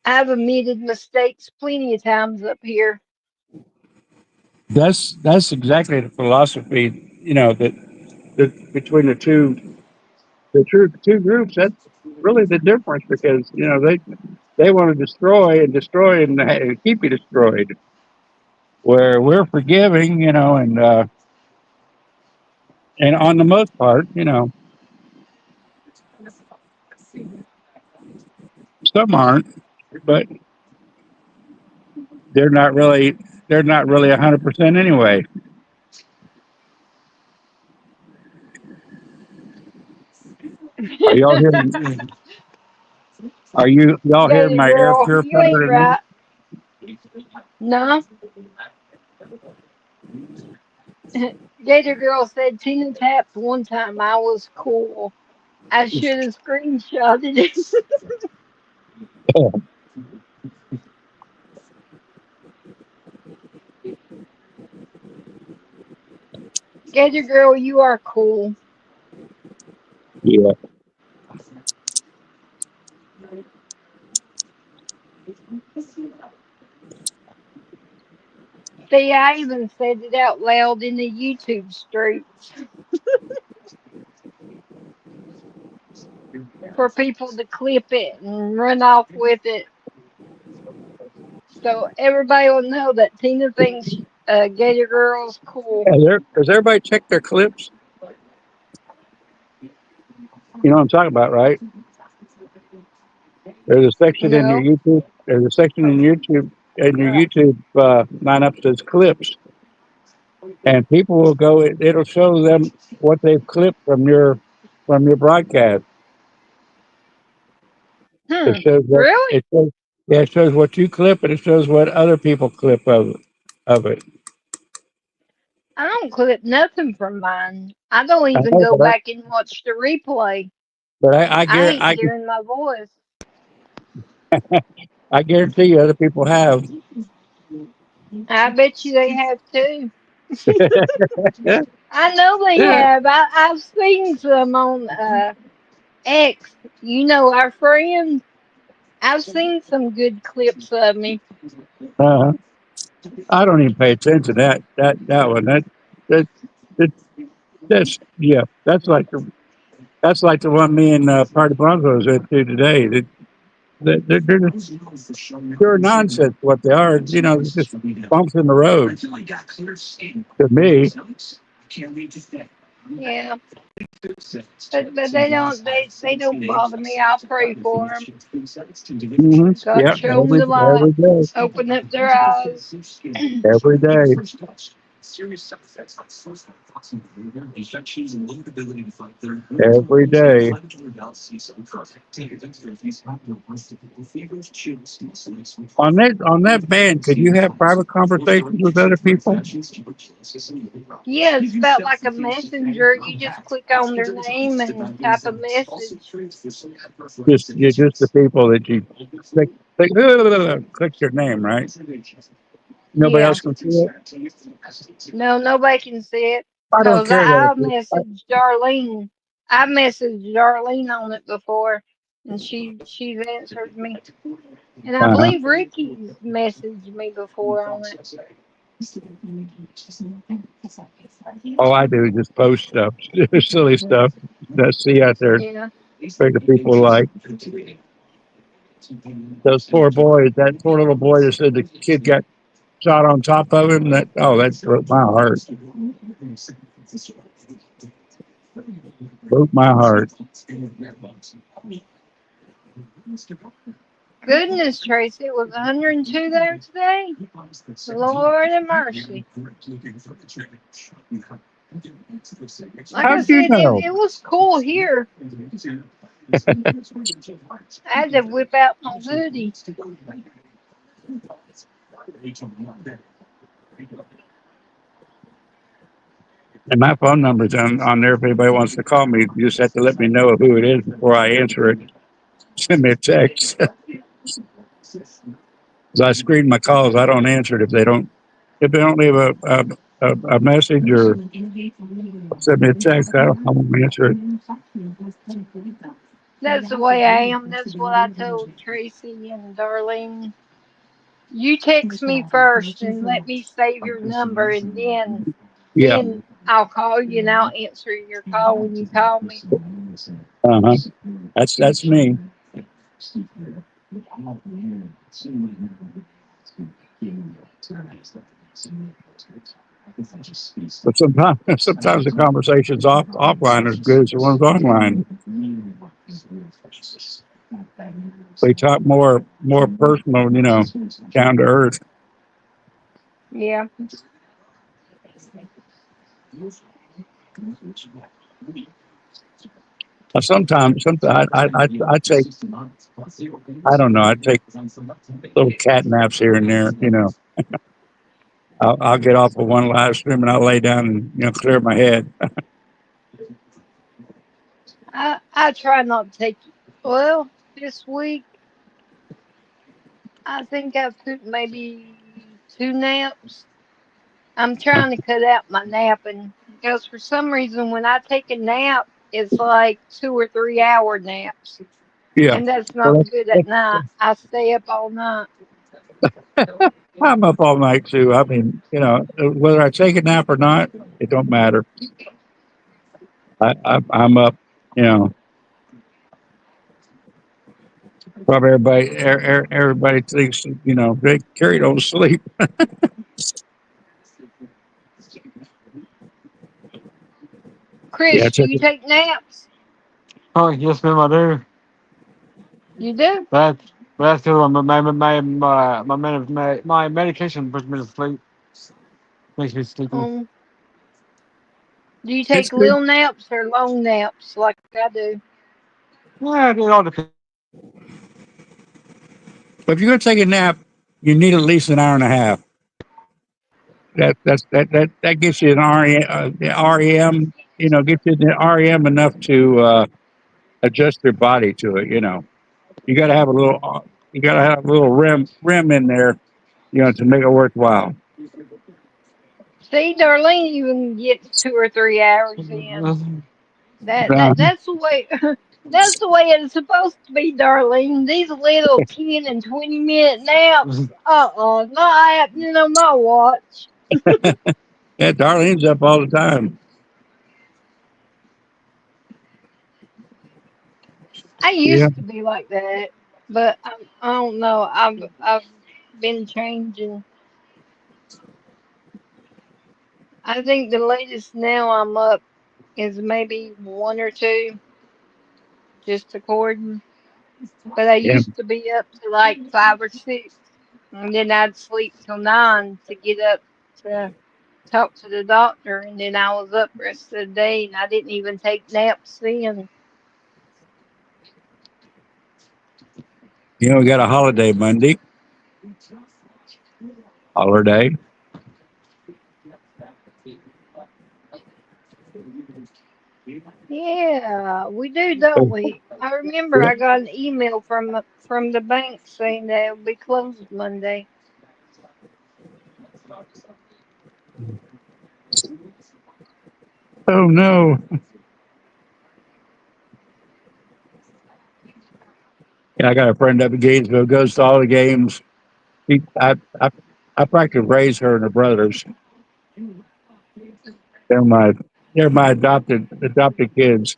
I've admitted mistakes plenty of times up here. That's exactly the philosophy. You know that between the two groups. That's really the difference because they want to destroy and keep you destroyed. Where we're forgiving, and on the most part, some aren't, but they're not really they're not really 100% anyway. Are y'all hearing? Are y'all hearing Gator my air girl, you purifier ain't tonight? right. No. Gator girl said Tina tapped one time. I was cool. I should have screenshotted it. Gator girl, you are cool. Yeah. See, I even said it out loud in the YouTube streets for people to clip it and run off with it. So everybody will know that Tina thinks Gator Girl's cool. Does everybody check their clips? You know what I'm talking about, right? There's a section in your No. YouTube. There's a section in your YouTube lineup says clips, and people will go. It'll show them what they've clipped from your broadcast. It shows what Really? it shows. Yeah, it shows what you clip, and it shows what other people clip of it. I don't clip nothing from mine. I don't I even know, go back and watch the replay. but I I guarantee ain't hearing my voice. I guarantee you other people have. I bet you they have too. Yeah, I know they yeah. have. I've seen some on X. You know our friend. I've seen some good clips of me. Uh, I don't even pay attention to that one. That, that that's yeah. That's like the one me and Party Broncos went to today. They're just pure nonsense. What they are, just bumps in the road to me. Yeah, but they don't bother me. I'll pray for them. Hmm. God Yeah, show them the light. every day, Open up their eyes. every day. Every day. On that band, could you have private conversations with other people? Yeah, it's about like a messenger. You just click on their name and type a message. Just the people that you click, click, click their name, right? Nobody Yeah. else can see it. No, nobody can see it. I don't Cause care that I it's. messaged Darlene. I messaged Darlene on it before, and she's answered me. And I Uh-huh. believe Ricky's messaged me before on it. All I do is just post stuff, silly stuff that I see out there. Yeah. Figure people like those poor boys. That poor little boy that said the kid got shot on top of him. That broke my heart. Broke my heart. Goodness, Tracy, it was 102 there today. Lord have mercy. Like How I do you said, know? it was cool here. I had to whip out my hoodie. And my phone number's on there. If anybody wants to call me, you just have to let me know who it is before I answer it. Send me a text. As I screen my calls, I don't answer it if they don't leave a message or send me a text. I won't answer it. That's the way I am. That's what I told Tracy and Darlene. You text me first and let me save your number, and Yeah. then I'll call you and I'll answer your call when you call me. Uh-huh. That's me. But sometimes the conversations offline are as good as the ones online. They talk more personal, down to earth. Yeah. Sometimes I take, I don't know, I take little cat naps here and there. I'll get off of one live stream and I'll lay down and clear my head. I try not to take. Well, this week I think I've took maybe 2 naps. I'm trying to cut out my napping because for some reason when I take a nap, it's like 2 or 3 hour naps, Yeah. and that's Well, not good at night. I stay up all night. I'm up all night too. I mean, whether I take a nap or not, it don't matter. I'm up. You know, probably everybody thinks they Carrie don't sleep. Yeah, Chris, do you take naps? Oh, yes, ma'am, I do. You do? But that's still my medication puts me to sleep. Makes me sleepy. Do you it's take good. little naps or long naps like I do? Yeah, it all depends. But if you're gonna take a nap, you need at least an hour and a half. That gets you an REM. Gets you the REM enough to adjust your body to it. You got to have a little. You got to have a little rim in there. To make it worthwhile. See, Darlene even gets 2 or 3 hours in. Uh, That's the way that's the way it's supposed to be, Darlene. These little 10 and 20 minute naps, not happening on my watch. yeah, Darlene's up all the time. I Yeah, used to be like that, but I don't know. I've been changing. I think the latest now I'm up is maybe one or two, just according. But I yeah. used to be up to like 5 or 6, and then I'd sleep till 9 to get up to talked to the doctor, and then I was up the rest of the day, and I didn't even take naps then. We got a holiday Monday. Holiday. Yeah, we do, don't we? I remember I got an email from the bank saying that it'll be closed Monday. Oh no. Yeah, I got a friend up in Gainesville, goes to all the games. He, I practically raised her and her brothers. They're my, they're my adopted kids.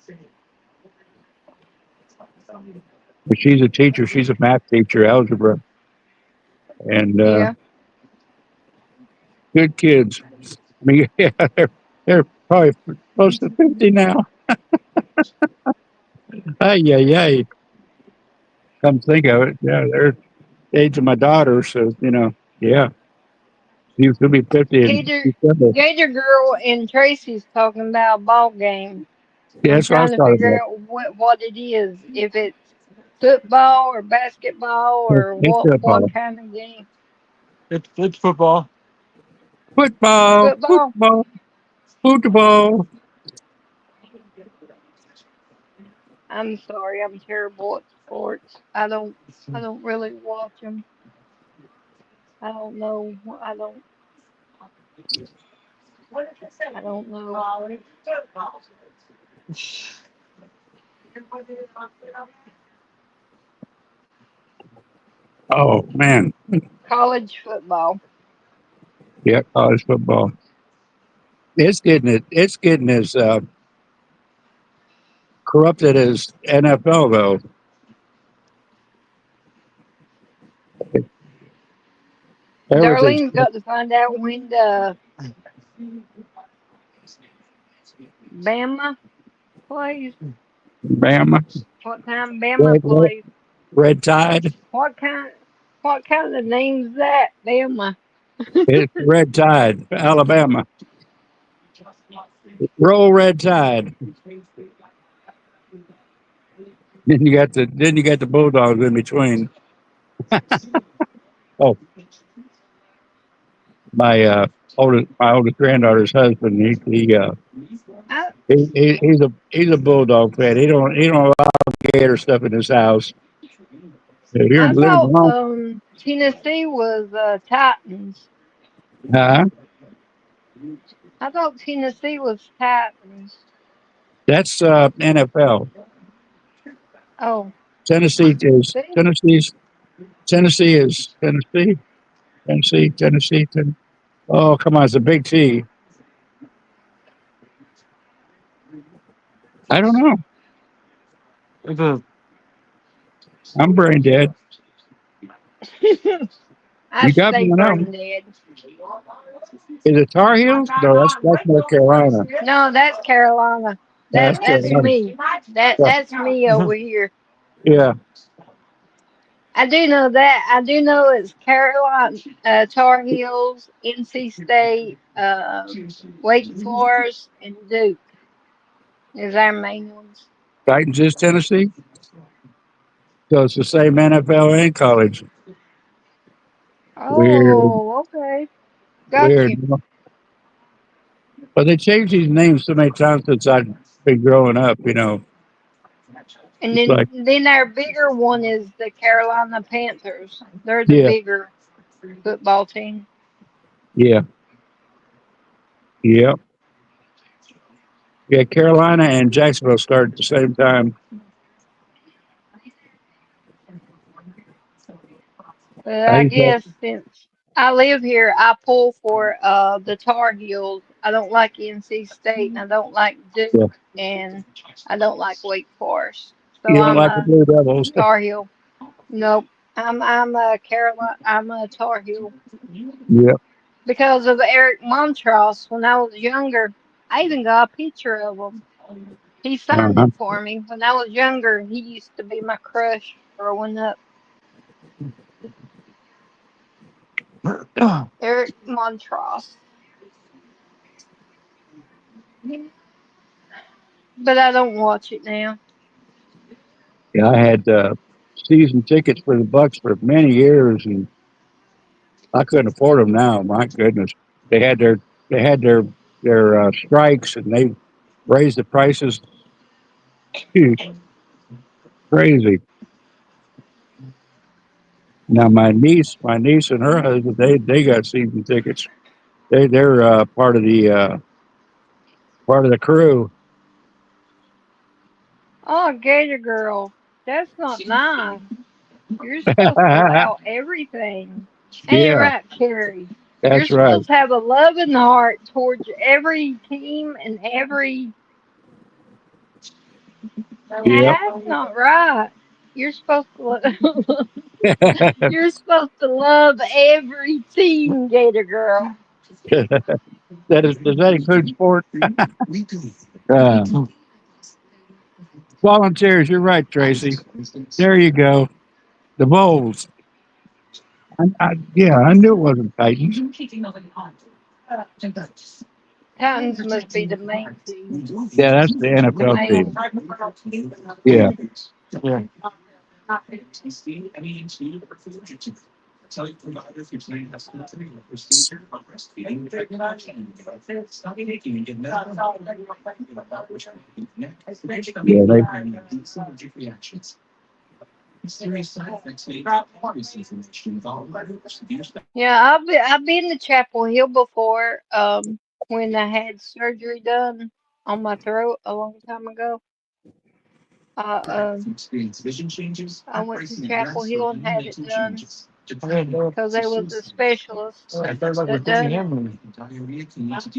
But she's a teacher. She's a math teacher, algebra, and Yeah. good kids. I mean, yeah, they're probably close to 50 now. Hey, yeah, yeah. Come think of it, yeah, they're the age of my daughter. So yeah, she'll be 50 in Gator December. Gator Girl and Tracy's talking about a ball game. Yeah, We're that's what I trying was to talking figure about. out what it is. If it's football or basketball or It's what football. kind of game. It's football. Football, Football. football, football. I'm sorry, I'm terrible at sports. I don't really watch them. I don't know. I don't know. Oh man, College football. yeah, college football. It's getting as corrupted as NFL though. Everything's Darlene's got to find out when the Bama plays. Bama, What time Bama red, red, plays? red Tide. What kind? What kind of name's that? Bama. It's Red Tide, Alabama. Roll Red Tide. Then you got the Bulldogs in between. Oh, my oldest granddaughter's husband. I He's a Bulldog fan. He don't allow Gator stuff in his house. If you're I living thought alone, Tennessee was Titans. uh, I thought Tennessee was Titans. that's NFL. Oh, Tennessee is see, Tennessee's Tennessee is Tennessee. Tennessee. Oh, come on, it's a big T. I don't know. It's a, I'm brain dead. I You got me stay on that one. brain dead. Is it Tar Heels? No, that's North Carolina. No, that's Carolina. That's That's Carolina. me. That's me over here. Yeah. I do know that. I do know it's Carolina, Tar Heels, NC State, Wake Forest, and Duke is our main ones. Titans is Tennessee. So it's the same NFL and college. Weird. Oh, okay. Got Weird. you. But they changed these names so many times since I've been growing up, And It's then like, then our bigger one is the Carolina Panthers. They're the yeah, bigger football team. yeah, yeah. Yeah, Carolina and Jacksonville started at the same time. But I I used to, guess since I live here, I pull for the Tar Heels. I don't like NC State, and I don't like yeah. Duke, and I don't like Wake Forest. So You don't I'm like the a Blue Devils? Tar Heel. Nope. I'm a Carolina. I'm a Tar Heel Yeah. because of Eric Montross. When I was younger, I even got a picture of him. He signed Uh-huh. it for me when I was younger. He used to be my crush growing up. Eric Montross. But I don't watch it now. Yeah, I had season tickets for the Bucks for many years, and I couldn't afford them now. My goodness, they had their they had their strikes, and they raised the prices. Phew, crazy. Now my niece and her husband, they got season tickets. They're part of the crew. Oh, Gator Girl. That's not nice. You're supposed to allow everything. Ain't it Yeah, right, Carrie? You're that's right. supposed to have a loving heart towards every team and every. Yep. That's not right. You're supposed to. You're supposed to love every team, Gator Girl. Does that include sport? Uh, volunteers, you're right, Tracy. There you go. The Vols. Yeah, I knew it wasn't Titans. Titans must be the main team. Yeah, that's the The NFL team. main. Yeah. yeah. Yeah, Yeah, I've been to Chapel Hill before. When I had surgery done on my throat a long time ago. I went to Chapel Hill and had it done because there was a specialist that done it.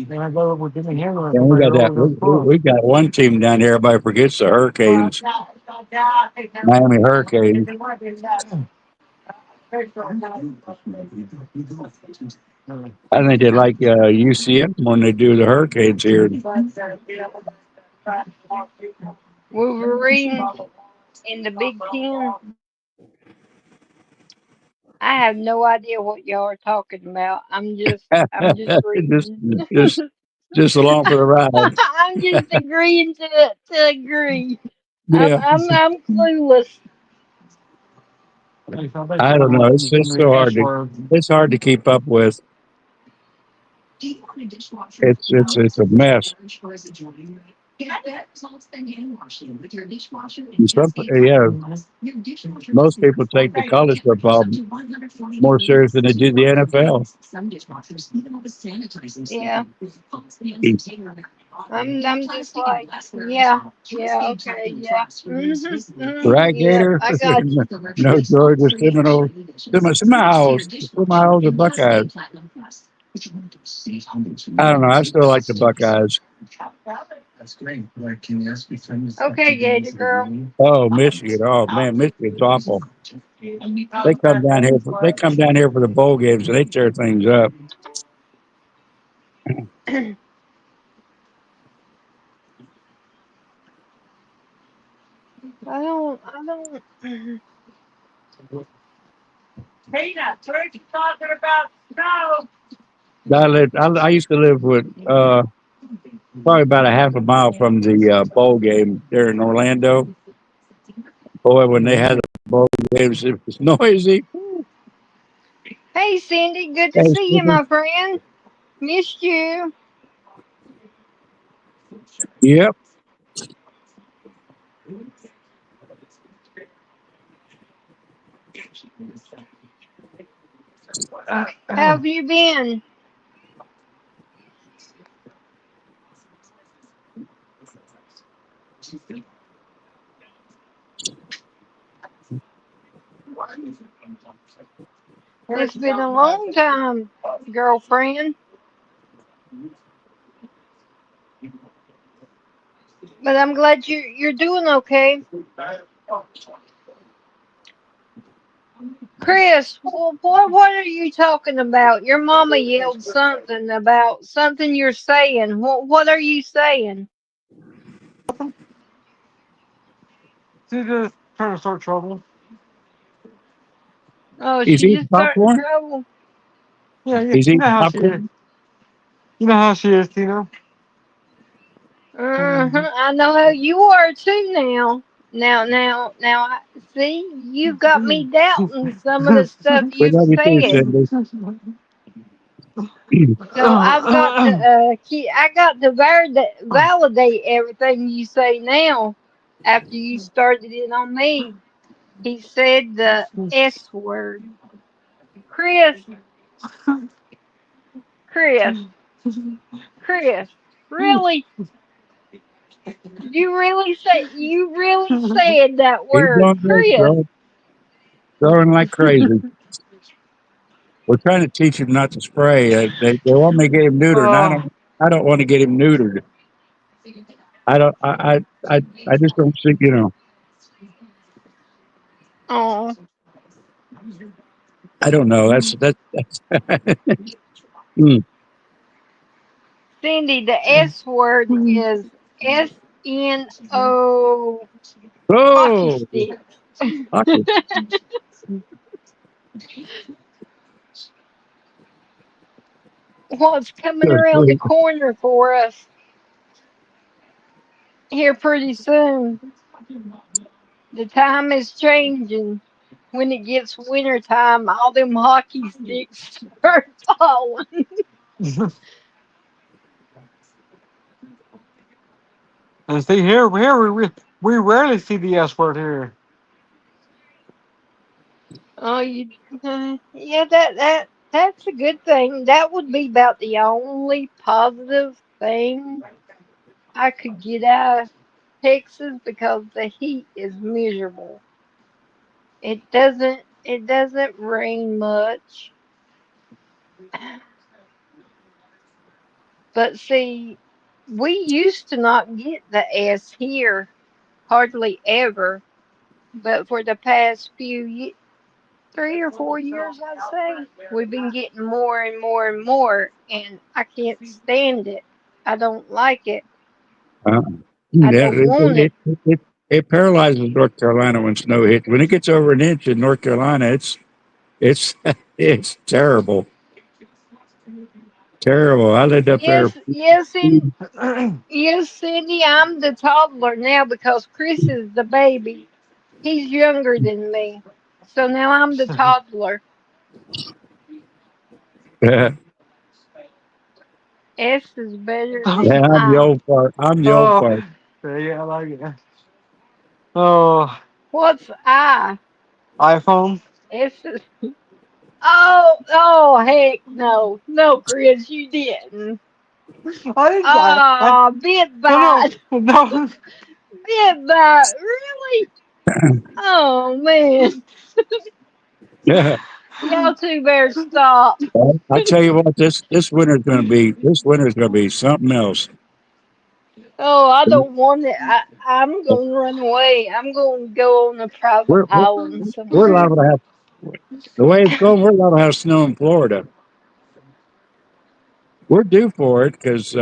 When I go with Jimmy Hamlin, And we somebody got that. rolls up front. We got one team down here. Everybody forgets the Hurricanes, Miami Hurricanes. I think they like UCF when they do the Hurricanes here. Wolverines in the Big Ten. I have no idea what y'all are talking about. I'm just just, reading. just, just along for the ride. I'm just agreeing to agree. I'm Yeah, I'm I'm clueless. I don't know. It's so hard to keep up with. It's a mess. And yeah, most people take the college football more serious than they do the NFL. Yeah. I'm just like, yeah, okay, yeah. Right, Yeah, Gator? I got No, Georgia Seminole, Seminoles, and Buckeyes. I don't know. I still like the Buckeyes. you. Okay, Gator girl. Oh, Michigan. Oh man, Michigan's awful. They come down here for the bowl games and they tear things up. I don't I used to live with probably about a half a mile from the bowl game there in Orlando. Boy, when they had the bowl games, it was noisy. Hey Cindy, good to Thanks, see you, Cindy. my friend. Missed you. Yep. How have you been? It's been a long time, girlfriend. But I'm glad you're doing okay. Chris, what are you talking about? Your mama yelled something about something you're saying. What are you saying? She's just trying to start trouble. Oh, He's she eating just starting popcorn. trouble. Yeah, yeah. He's You eating know how she is. popcorn. You know how she is, Tina. I know how you are too now. Now. See, you've got me doubting some of the stuff We you've love you too, said. Cindy. So I've got to I got to validate everything you say now. After you started it on me, he said the S word. Chris, Chris, Chris. Really? You really said that He's word, going to Chris? growing like crazy. We're trying to teach him not to spray. They want me to get him neutered, and I don't want to get him neutered. I don't. I just don't see. Oh, I don't know. That's mm. Cindy, the S word is SNO hockey Oh, sticks. pocket. What's coming Good around the grief. corner for us here pretty soon? The time is changing. When it gets winter time, all them hockey sticks start falling. And see here we rarely see the S word here. Oh, yeah, that's a good thing. That would be about the only positive thing I could get out of Texas because the heat is miserable. It doesn't rain much. But see, we used to not get the S here hardly ever, but for the past 3 or 4 years, I'd say, we've been getting more and more and more, and I can't stand it. I don't like it. Uh, I don't want it. it paralyzes North Carolina when snow hits. When it gets over an inch in North Carolina, it's it's terrible, terrible. I lived up there. Yes, yes, and yes, Cindy, I'm the toddler now because Chris is the baby. He's younger than me, so now I'm the toddler. Yeah, S is better than I'm the I. old part. I'm the old Oh, part. yeah, I like it. Oh, What's I? iPhone. S is. Oh, heck no. No, Chris, you didn't. I didn't. Oh, bit No, bite. no, no. Bit bite. Really? Oh, man. Yeah, Y'all two better stop. I tell you what, this winter's gonna be something else. Oh, I don't want it. I'm going to run away. I'm going to go on a private We're we're, island we're somewhere. liable to have the way it's going. We're liable to have snow in Florida. We're due for it because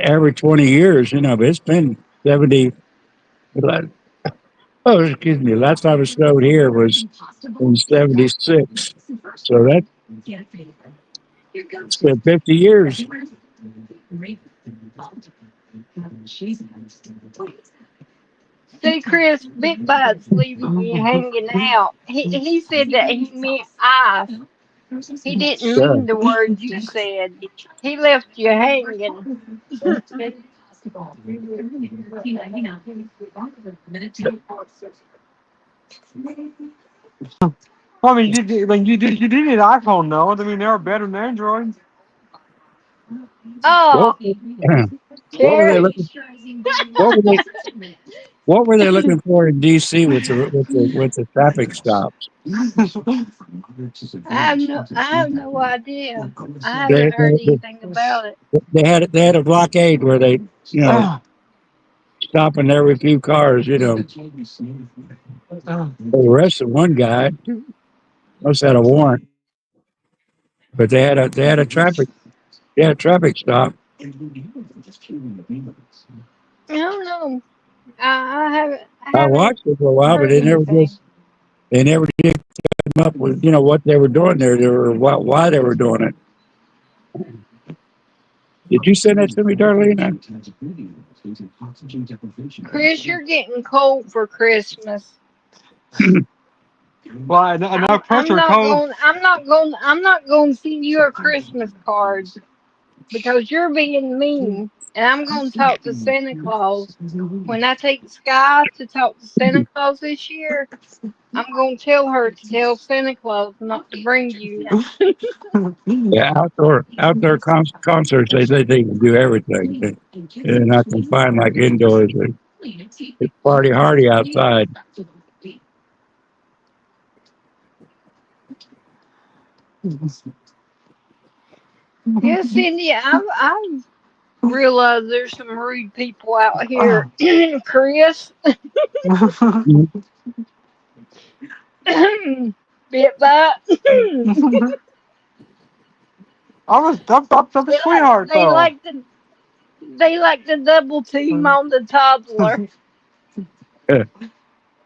every 20 years, but it's been 70. Oh, excuse me. Last time it snowed here was in 76. So it's been 50 years. See, Chris, Big Bite's leaving you hanging out. He said that he meant I. He didn't Yeah. mean the words you said. He left you hanging. I mean, you did need iPhone though. I mean, they're better than Android. What, Oh, what were they Terry. looking? What were they? What were they looking for in D.C. with the traffic stops? I have no idea. I They haven't heard anything about it. they had a blockade where they you know stopping every few cars. They arrested one guy. Must have had a warrant, but they had a traffic stop. I don't know. I I haven't watched it for a while, but heard anything. they never did come up with what they were doing there, or why they were doing it. Did you send that to me, Darlene? Chris, you're getting cold for Christmas. Well, enough I'm pressure not code. going. I'm not going to send you a Christmas card because you're being mean, and I'm going to talk to Santa Claus. When I take Sky to talk to Santa Claus this year, I'm going to tell her to tell Santa Claus not to bring you. Yeah, outdoor concerts. They can do everything. They're not confined like indoors. It's party hardy outside. Yes, Cindy, I've realized there's some rude people out here. Chris, bit that. I'm a sweetheart They though. like to they like to double team on the toddler.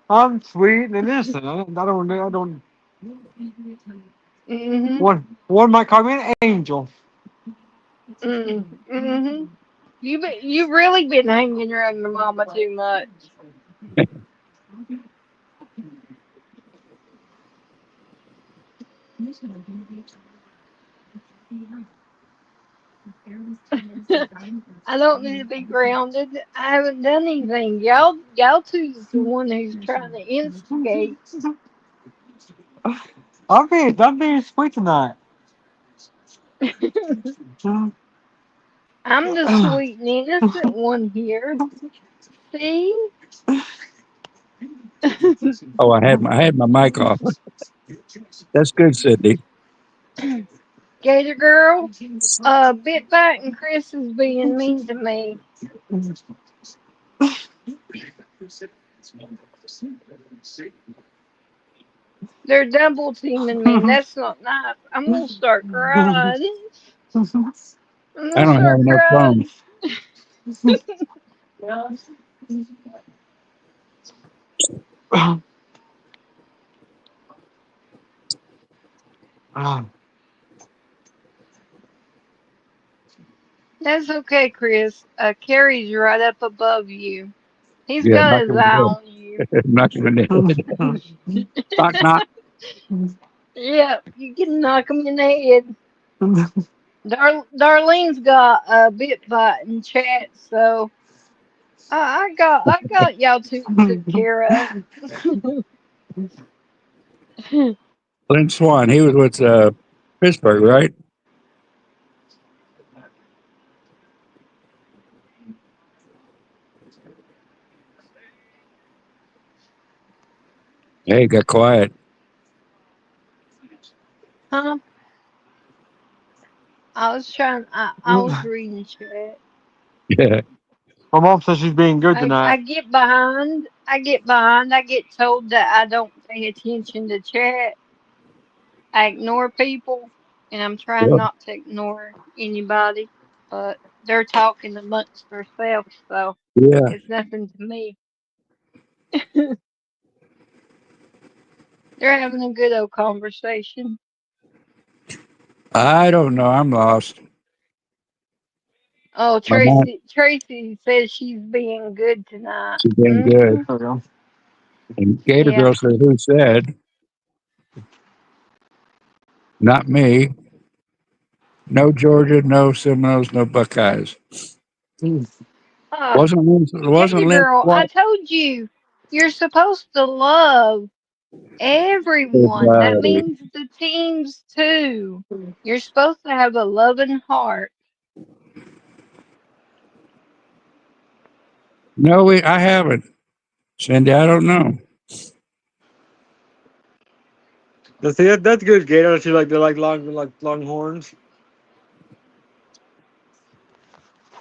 I'm sweet and innocent. I don't. Mhm. One might call me an angel. Mhm. You really been hanging around your mama too much. I don't need to be grounded. I haven't done anything. Y'all two's the one who's trying to instigate. I'm being sweet tonight. I'm the sweet and innocent one here. See? Oh, I had my mic off. That's good, Sydney. Gator girl, Bit Bite and Chris is being mean to me. They're double teaming me, and that's not nice. I'm gonna start crying. I'm I gonna don't have start enough phone. crying. That's okay, Chris. Carrie's right up above you. He's Yeah, got knock his him in eye the on you. head. Knock him in the head. Knock, knock. Yeah, you can knock him in the head. Darlene's got a Bit Bite in chat, so I got y'all two took care of. Clint Swan, he was with Pittsburgh, right? Hey, got quiet. Huh? I was reading chat. Yeah. My mom says she's being good I tonight. I get behind. I get told that I don't pay attention to chat. I ignore people, and I'm trying Yeah. not to ignore anybody. But they're talking amongst themselves, so Yeah. it's nothing to me. They're having a good old conversation. I don't know. I'm lost. Oh, My mom, Tracy says she's being good tonight. she's been good. Mhm. There we go. And Gator Yeah. Girl said, who said? Not me. No Georgia, no Seminoles, no Buckeyes. Uh, Wasn't Gator Lynn girl, Swan? I told you you're supposed to love everyone. That Everybody. means the teams too. You're supposed to have a loving heart. No, I haven't. Cindy, I don't know. That's good, Gator. She like they like Longhorns.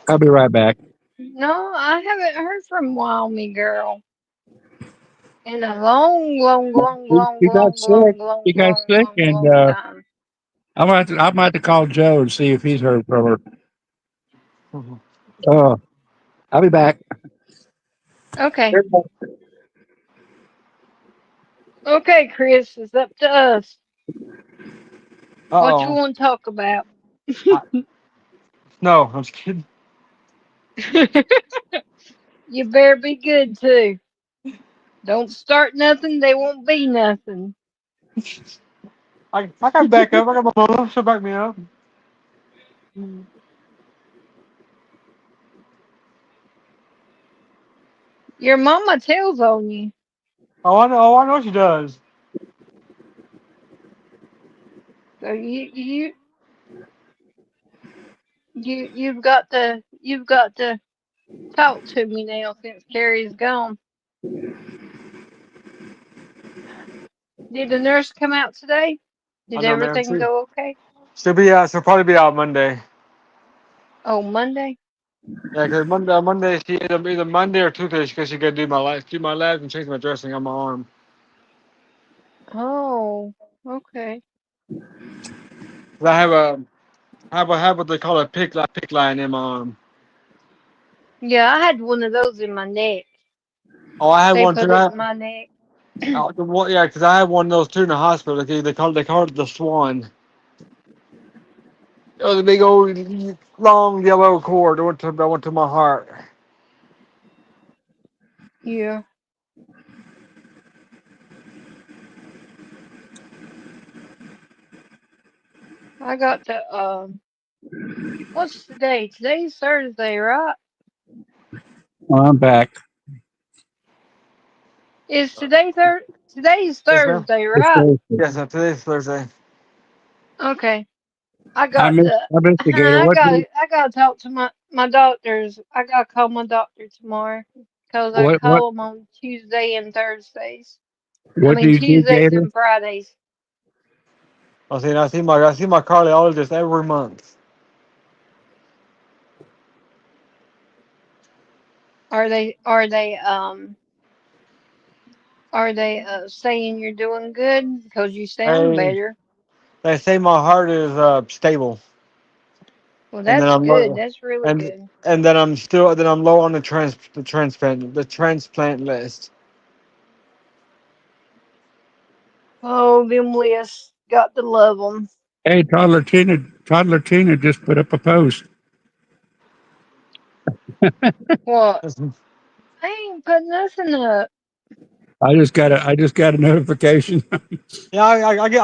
I'll be right back. No, I haven't heard from Wyoming girl in a long, long, long, long, He got long, sick. long, long, He got long, sick, long, and long time. I'm about to call Joe and see if he's heard from her. Oh, I'll be back. Okay. Okay, Chris, it's up to us. What you Uh-oh. want to talk about? No, I'm just kidding. You better be good too. Don't start nothing, they won't be nothing. I got back up. I got my mother. She'll back me up. Your mama tells on you. I know she does. So you've got to talk to me now since Carrie's gone. Did the nurse come out today? I Did know, man. everything go okay? She'll probably be out Monday. Oh, Monday? Yeah, 'cause Monday she either Monday or Tuesday because she got to do my labs and change my dressing on my arm. Oh, okay. 'Cause I have what they call a pick line in my arm. Yeah, I had one of those in my neck. Oh, I had They one too. put it in my neck. Yeah, because I had one of those too in the hospital. They called it the Swan. It was a big old long yellow cord that went to my heart. Yeah, I got to, what's today? Today's Thursday, right? I'm back. Is today Today's Yes, ma'am. Thursday, right? Yes, sir. Today's Thursday. Okay. I I got miss, the. I miss the Gator. I What got. day, I got to talk to my doctors. I got to call my doctor tomorrow because I what call them on Tuesday and Thursdays. I what do mean you do, Tuesdays Gator? and Fridays. I see my cardiologist every month. Are they? Are they? Are they saying you're doing good? Because you sound They better. they say my heart is stable, Well, and then that's I'm good. low, That's really and good. then I'm low on the transplant list. Oh, them lists. Got to love them. Hey, Toddler Tina just put up a post. What? I ain't put nothing up. I just got a notification. Yeah, I get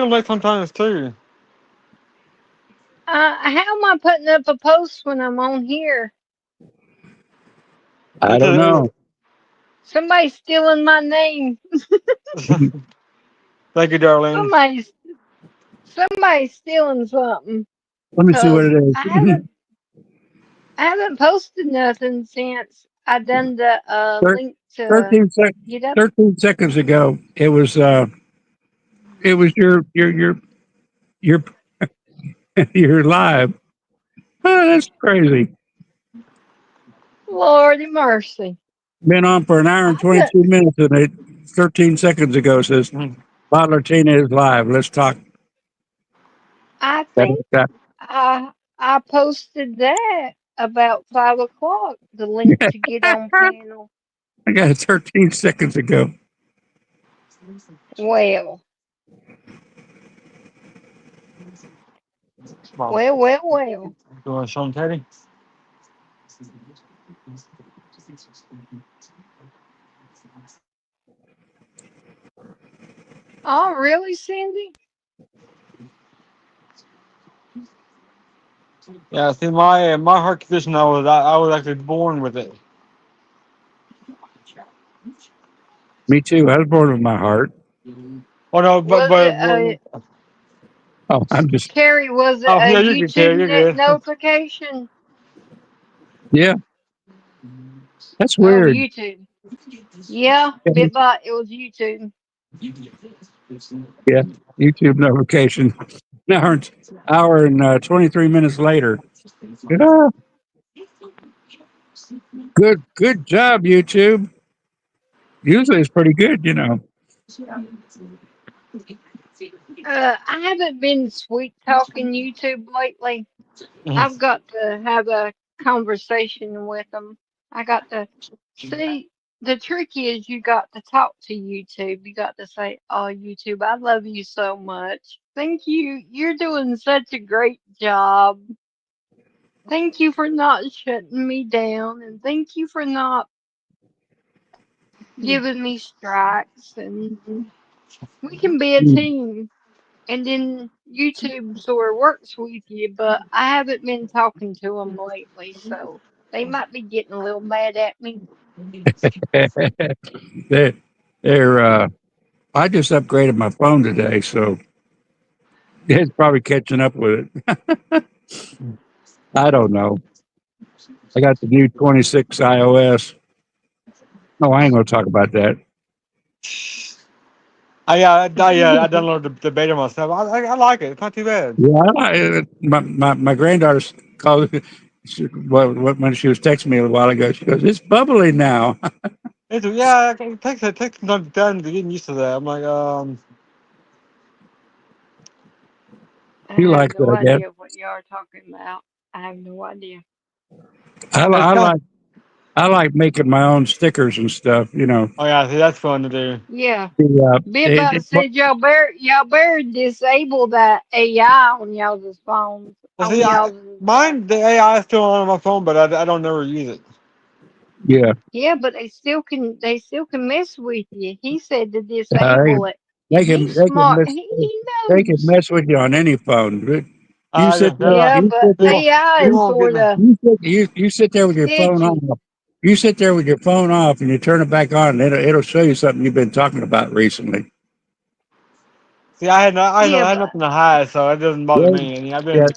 them late sometimes too. How am I putting up a post when I'm on here? I don't Because know. Somebody's stealing my name. thank you, Darlene. Somebody's somebody's stealing something. Let me see what Cause it I is. haven't posted nothing since I done the Thir- link to 13 sec- get up. 13 seconds ago, it was your your live. Oh, that's crazy. Lordy mercy. Been on for an hour and I th- 22 minutes, and it 13 seconds ago says Mhm. Toddler Tina is live. Let's talk. I I think I posted that about 5 o'clock. The link to get on panel. got it 13 seconds ago. Well, Mom, well. you want to show 'em Teddy? Oh, really, Cindy? Yeah, see, my heart condition, I was actually born with it. Me too. I was born with my heart. Oh no, Was it a Oh, I'm just Carrie? Was it oh a yeah, you're good, YouTube Terry. You're good. notification? yeah. That's Oh, weird. YouTube. Yeah, Yeah, Bitbot. It was YouTube. YouTube notification. Hour and 23 minutes later. Yeah, good job, YouTube. Usually it's pretty good. I haven't been sweet talking YouTube lately. Mhm. I've got to have a conversation with them. I got to see. The trick is you got to talk to YouTube. You got to say, "Oh, YouTube, I love you so much. Thank you. You're doing such a great job. Thank you for not shutting me down, and thank you for not giving me strikes. And we can be a team." And then YouTube sort of works with you, but I haven't been talking to them lately, so they might be getting a little mad at me. they, they're. I just upgraded my phone today, so it's probably catching up with it. I don't know. I got the new 26 iOS. No, I ain't gonna talk about that. I downloaded the beta myself. I like it. It's not too bad. Yeah, my granddaughter called. When she was texting me a while ago, she goes, "It's bubbly now." It takes some time to getting used to that. I'm like, I She have likes it, no I guess. idea what you are talking about. I have no idea. I, li- it's I kind like I like making my own stickers and stuff. oh yeah, see, that's fun to do. Yeah. The, Bibot said y'all better disable that AI on y'all's phones. Well, see, On y'all's the AI is still on my phone, but I don't never use it. yeah, yeah, but they still can mess with you. He said to they, disable it. they And can he's they can smart. mess He they can knows. mess with you on any phone. But you I sit just there, Yeah, you but sit there, he AI is won't get sort me. of you sit there with your phone sketchy. on, You sit there with your phone off and you turn it back on, and it'll show you something you've been talking about recently. See, I had Yeah, had but nothing to hide, so it doesn't bother Yeah, me. I mean, I've yeah, been.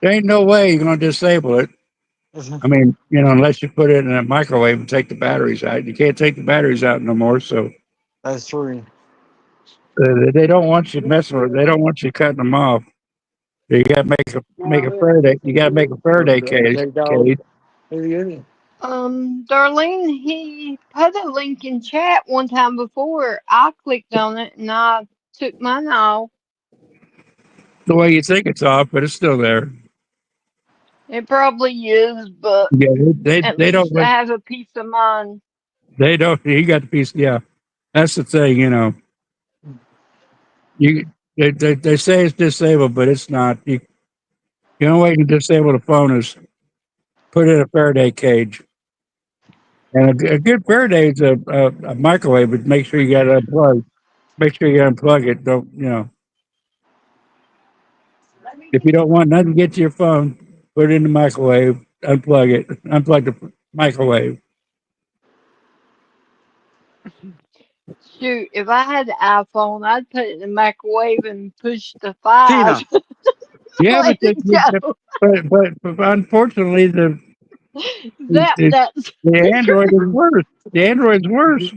there ain't no way you're going to disable it. I mean, unless you put it in a microwave and take the batteries out. You can't take the batteries out no more. So That's true. they don't want you messing with. They don't want you cutting them off. You got to make a Faraday. You got to make a Faraday cage. Darlene, he put a link in chat one time before. I clicked on it and I took mine off. The way you think it's off, but it's still there. It probably is, but Yeah, at they don't least I have a peace of mind. they don't. You got the piece. Yeah, that's the thing. You they say it's disabled, but it's not. The only way you can disable the phone is put it in a Faraday cage. And a good Faraday is a microwave, but make sure you got it unplugged. Make sure you unplug it. Don't if you don't want nothing to get to your phone, put it in the microwave, unplug it, unplug the microwave. Shoot, if I had an iPhone, I'd put it in the microwave and push the 5. Tina. Yeah, Let it go. but unfortunately the, That's the the Android is truth. worse. The Android's worse.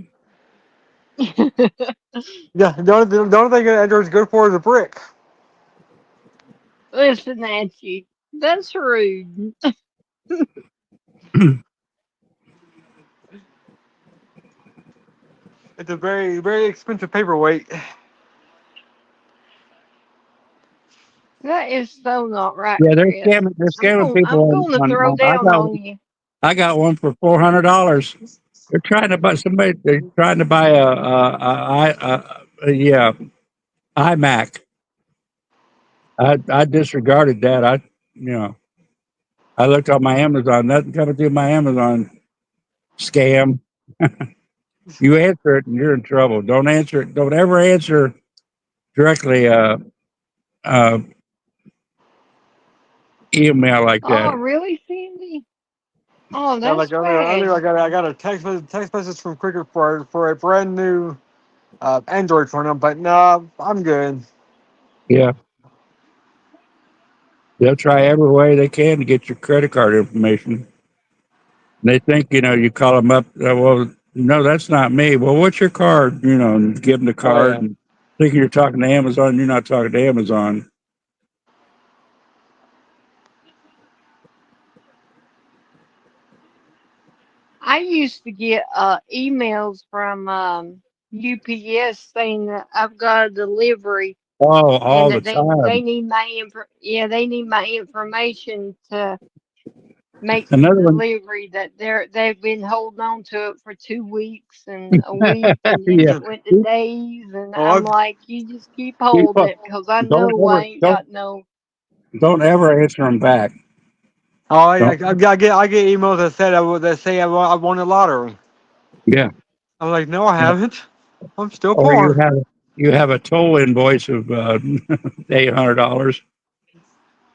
Yeah, the only thing Android's good for is a brick. Listen at you. That's rude. It's a very, very expensive paperweight. That is so not right, Yeah, Chris. they're scamming I'm people gonna throw down on you. I got one for $400. They're trying to buy somebody. They're trying to buy yeah, iMac. I disregarded that. I looked on my Amazon. Nothing coming through my Amazon. Scam. You answer it and you're in trouble. Don't answer it. Don't ever answer directly uh, email like Oh, that. really, Cindy? Oh, Yeah, like that's earlier, bad. I got a text message from Cricket for a brand new Android phone. I'm like, no, I'm good. Yeah, they'll try every way they can to get your credit card information. They think, you call them up. Well, no, that's not me. Well, what's your card? And give them the Oh card yeah. and thinking you're talking to Amazon. You're not talking to Amazon. I used to get emails from UPS saying that I've got a delivery Oh, and all the that they time. need my they need my information to make the Another one. delivery, that they've been holding on to it for 2 weeks and a week, and then Yeah. it went to days, and Oh, I'm like, you just keep Keep holding up. it because I Don't know I ever ain't don't got no. don't ever answer them back. Don't. I get emails that said that say I won a lottery. Yeah. I'm like, no, I haven't. I'm still Or poor. you have a toll invoice of $800.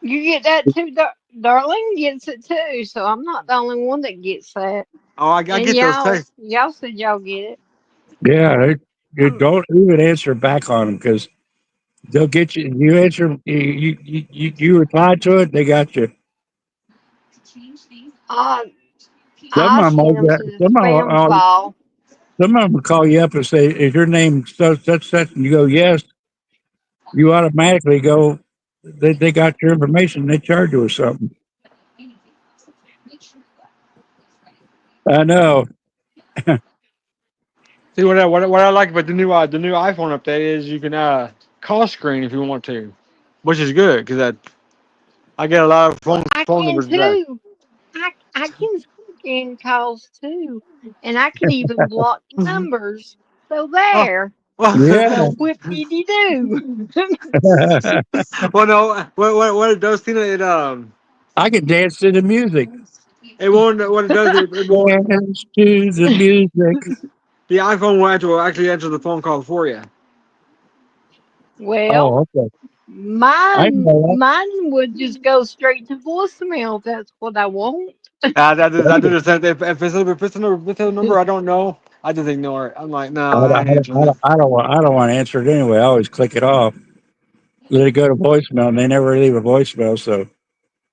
You get that too, Darling gets it too, so I'm not the only one that gets that. Oh, I And get those y'all, texts. y'all said y'all get it. Yeah, you Um, don't even answer back on them because they'll get you. You answer, you reply to it, they got you. I Some I of them, send them to the spam will, file. some of them will call you up and say, "Is your name such?" And you go, "Yes." You automatically go. They got your information. They charge you or something. I know. See what I like about the new iPhone update is you can call screen if you want to, which is good because I get a lot of Well, phone I phone can numbers back. too. I can scan calls too, and I can even block numbers. So Oh, there, Yeah. whip diddy do. well, no, what it does, Tina, I can dance to the music. it won't. What it does, it won't. Dance to the music. The iPhone will actually answer the phone call for you. Well, Oh, okay. I know Mine would just go straight to voicemail. If that's what I want. I do that. the same thing. If it's a number I don't know, I just ignore it. I'm like, no, I I don't, ain't answering this. I don't want to answer it anyway. I always click it off. Let it go to voicemail, and they never leave a voicemail. So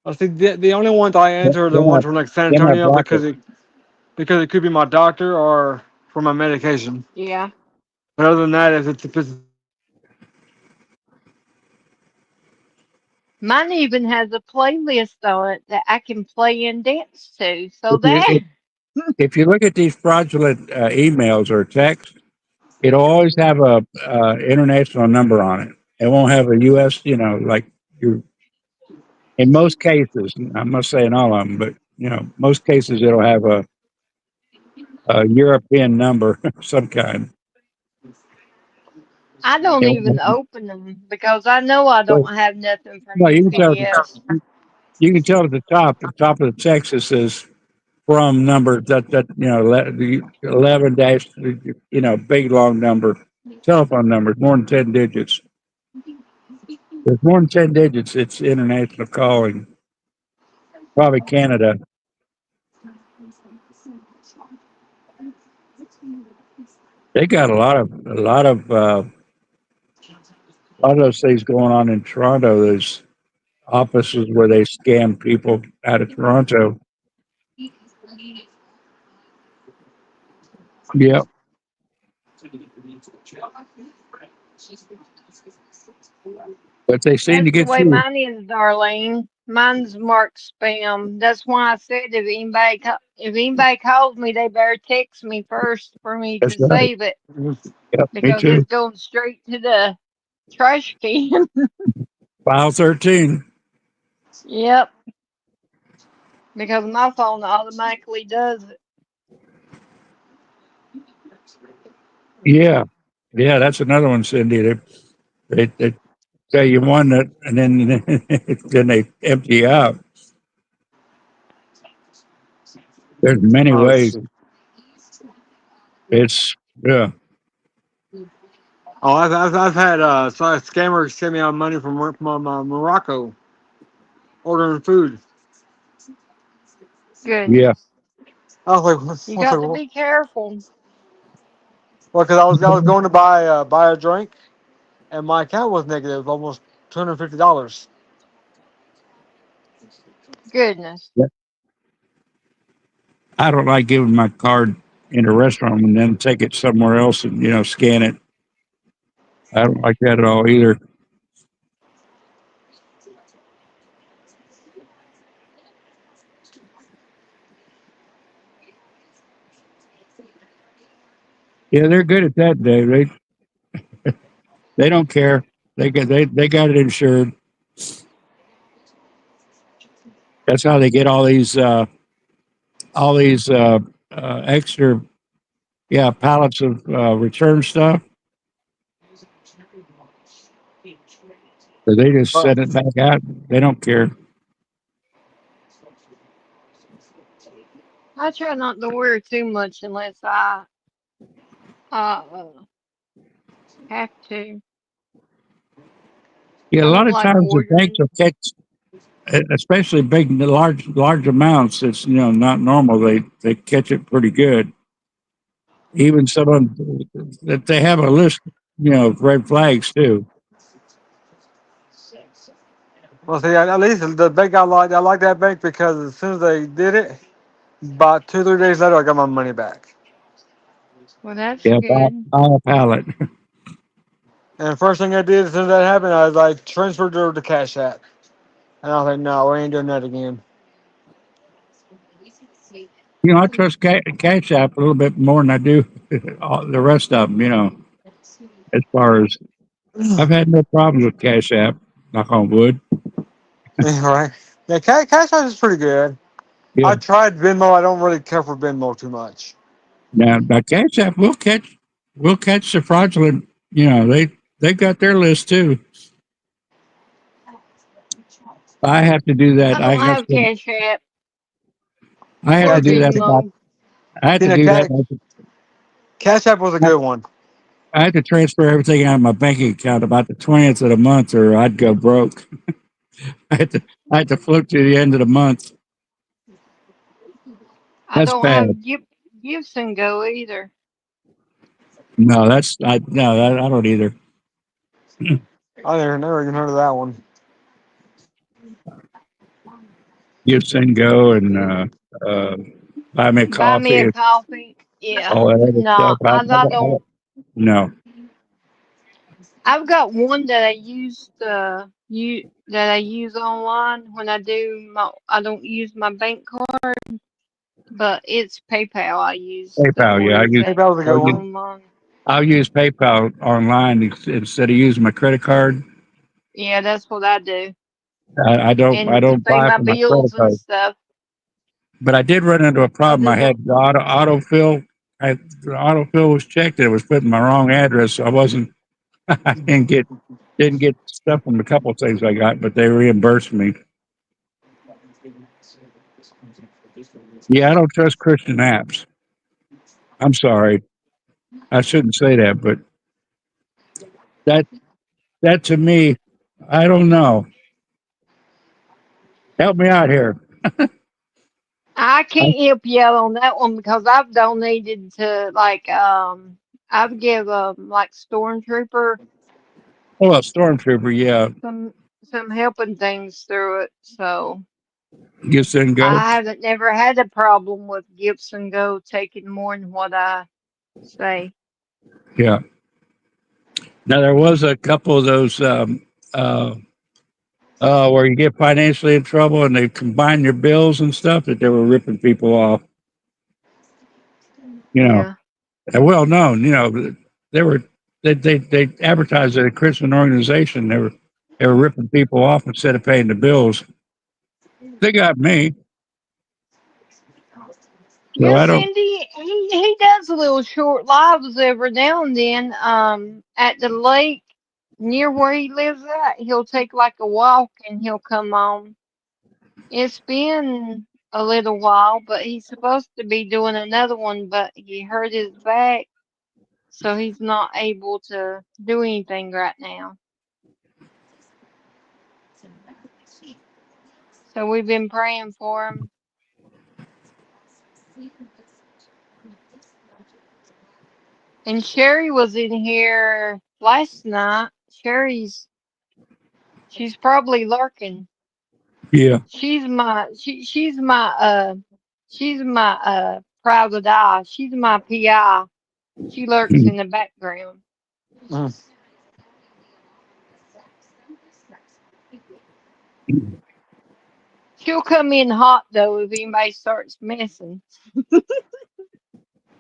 I see the only ones I answer are the then I ones from like San then I Antonio block it. because it could be my doctor or for my medication. Yeah. But other than that, if it's Mine even has a playlist on it that I can play and dance to. So If you that if you look at these fraudulent emails or texts, it'll always have a international number on it. It won't have a U.S. Like you. In most cases, I'm not saying all of them, but most cases it'll have a European number of some kind. I don't It even won't- open them because I know I but, don't have nothing from no, you can tell. UPS. You can tell at the top of the text it says from number that the 11 dash big long number telephone number more than 10 digits. There's more than 10 digits. It's international calling. Probably Canada. They got a lot of those things going on in Toronto. There's offices where they scam people out of Toronto. Yeah, but they seem to That's the get way through. mine is, Darlene. Mine's marked spam. That's why I said if anybody calls me, they better text me first for me That's to right. save it Yep, me because too. it's going straight to the trash can. File 13. Yep, because my phone automatically does it. Yeah, yeah, that's another one, Cindy. They tell you one that, and then then they empty you out. There's many oh ways. shit. It's yeah, Oh, I've had so a scammer send me out money from Morocco ordering food. yeah. Goodness, I was like, you what's got like, to be careful. well, because I was going to buy a drink, and my account was negative, almost $250. Goodness, I don't like giving my card in a restaurant and then take it somewhere else and scan it. I don't like that at all either. Yeah, they're good at that, Dave. They don't care. They got it insured. That's how they get all these extra pallets of return stuff. So they just Oh, send it back out. They don't care. I try not to wear too much unless I uh have to. Yeah, a I lot don't of like times the banks ordering. will catch, especially large amounts. It's not normal. They catch it pretty good. Even some of them that they have a list, of red flags too. well, see, at least the bank I like that bank because as soon as they did it, about 2 3 days later, I got my money back. Well, that's Yeah, good. buy a pallet. And the first thing I did as soon as that happened, I was like transferred it over to Cash App, and I was like, no, we ain't doing that again. I trust Cash App a little bit more than I do all the rest of them. As far as I've had no problems with Cash App, knock on wood. Yeah, right. Yeah, Cash App is pretty good. Yeah. I tried Venmo. I don't really care for Venmo too much. Now Cash App will catch the fraudulent. They've got their list too. I have to do I that. don't have Cash App. I have Yeah, to do that about. Venmo. I have to Tina, do that. Cash App was a good one. I had to transfer everything out of my banking account about the 20th of the month, or I'd go broke. I had to float to the end of the month. I That's don't bad. have Gibson Go either. No, I don't either. I never even heard of that one. Give Send Go and buy me a Buy me a coffee, coffee. Yeah. all that other No, stuff. I don't. No. I've got one that I use online when I do my. I don't use my bank card, but it's PayPal. I use the PayPal, yeah, ones that PayPal's a good one. online. I'll use PayPal online instead of using my credit card. Yeah, that's what I do, I and to don't pay buy my from my credit bills and card. stuff. But I did run into a I problem. I do had that. the autofill. The autofill was checked and it was putting my wrong address. So I wasn't. I didn't get stuff from a couple of things I got, but they reimbursed me. Yeah, I don't trust Christian apps. I'm sorry. I shouldn't say that, but that that to me, I don't know. Help me out here. I I, can't help you out on that one because I've donated to I've give like Stormtrooper well, Stormtrooper, yeah, some some helping things through it. So Give Send Go. I haven't never had a problem with Gibson Go taking more than what I say. Yeah. Now there was a couple of those where you get financially in trouble and they combine your bills and stuff that they were ripping people off. You know, Yeah. well known. You know, they were they advertised at a Christian organization. They were ripping people off instead of paying the bills. They got me, so Yeah, I don't. Cindy, he does little short lives every now and then. At the lake near where he lives at, he'll take like a walk and he'll come on. It's been a little while, but he's supposed to be doing another one, but he hurt his back, so he's not able to do anything right now. So we've been praying for him. And Sherry was in here last night. She's probably lurking. Yeah. She's my private eye. She's my PI. She lurks in the background. Mm. She'll come in hot though if anybody starts messing.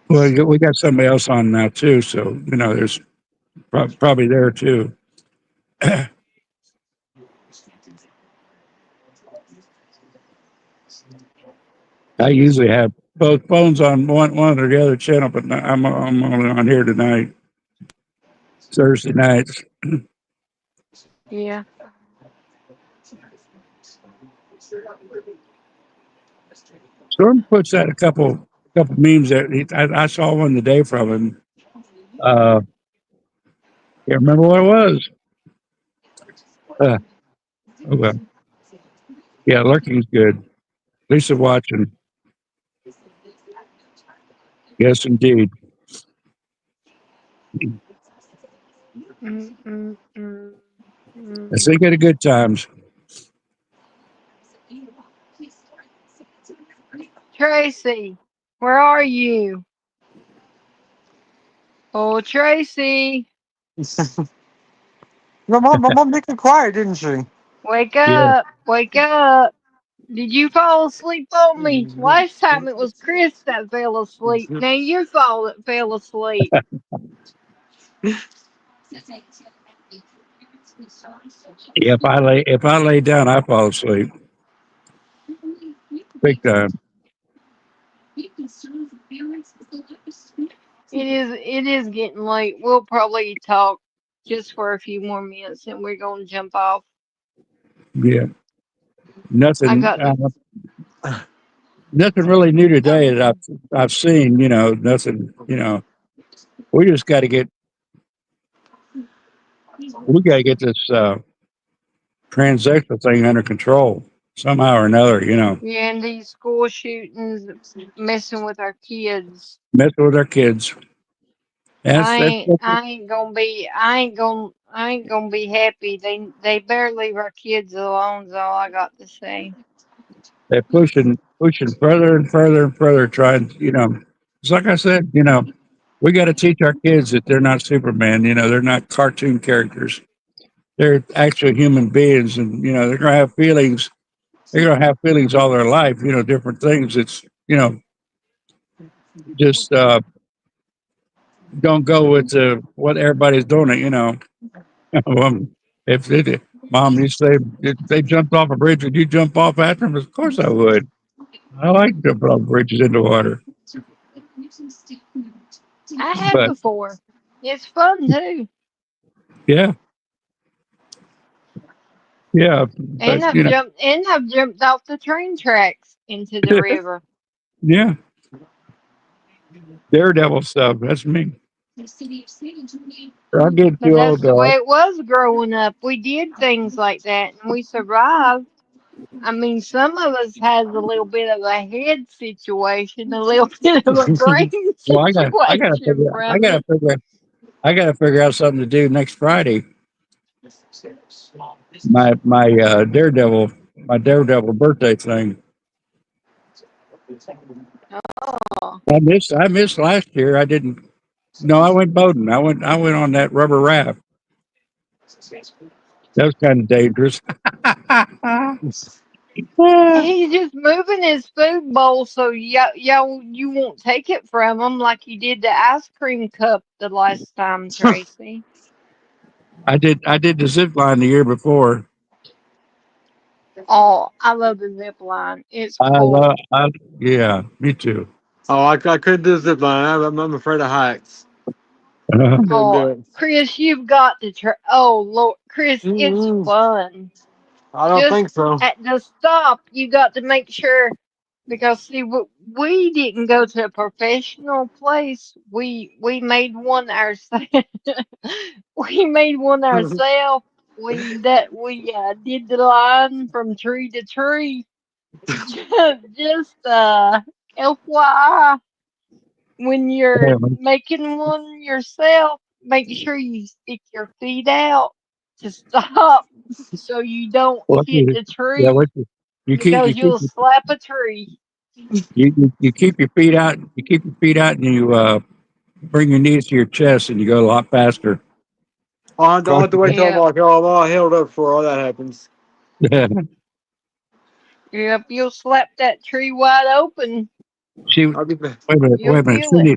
Well, we got somebody else on now too, so you know, there's probably there too. I usually have both phones on one or the other channel, but I'm only on here tonight, Thursday nights. Yeah. Storm puts out a couple memes that I saw one today from him. Can't remember what it was. Uh, oh well, yeah, lurking's good. Lisa watching. Yes, indeed. Mm, mm, mm, I think at a good times. Tracy, where are you? Oh, Tracy, My mom did get quiet, didn't she? wake Yeah. up, wake up. Did you fall asleep on me? Last time it was Chris that fell asleep. Now fell asleep. If I lay down, I fall asleep big time. It is getting late. We'll probably talk just for a few more minutes and we're gonna jump off. Yeah. I Nothing. got to Nothing really new today that I've seen. You know, nothing. You know, we just got to get We got to get this transsexual thing under control somehow or another. Yeah, and these school shootings messing with our kids. Messing with our kids. I ain't gonna be happy. They better leave our kids alone is all I got to say. They're pushing further and further and further, trying. It's like I said. We got to teach our kids that they're not Superman. They're not cartoon characters. They're actual human beings, and they're gonna have feelings. They're gonna have feelings all their life. Different things. It's just don't go with what everybody's doing. Um, if they, mom, you say if they jumped off a bridge, would you jump off after them? Of course I would. I like jumping off bridges into water. I have But before. It's fun too. yeah, yeah, but And I've jumped off the train tracks into the river. yeah, Daredevil stuff. That's me. I'm getting But too that's old, the way dog. it was growing up. We did things like that and we survived. I mean, some of us has a little bit of a head situation, a little bit of a brain Well, situation from it. I gotta figure out something to do next Friday. My Daredevil birthday thing. Oh, I missed last year. I didn't. No, I went boating. I went on that rubber raft. That was kind of dangerous. he's just moving his food bowl so you won't take it from him like you did the ice cream cup the last time, Tracy. I did the zip line the year before. Oh, I love the zip line. It's I love. cool. Yeah, me too. Oh, I couldn't do zip line. I'm afraid of heights. Couldn't Oh, do it. Chris, you've got to try. Oh, Lord, Chris, it's Mm-mm. fun. I don't Just think so. at the stop, you got to make sure because see, we didn't go to a professional place. We made one ourselves. We made one ourselves. We did the line from tree to tree. Just FYI, when you're making one yourself, make sure you stick your feet out to stop so you don't What hit you, the yeah, tree what you keep because you keep you'll slap a tree. you keep your feet out. You keep your feet out, and you bring your knees to your chest, and you go a lot faster. I'll Cross have to wait till I'm Yep, like, oh, I'm all held up before all that happens. your- yep, you'll slap that tree wide open. she I'll be back. You'll wait a minute, feel it.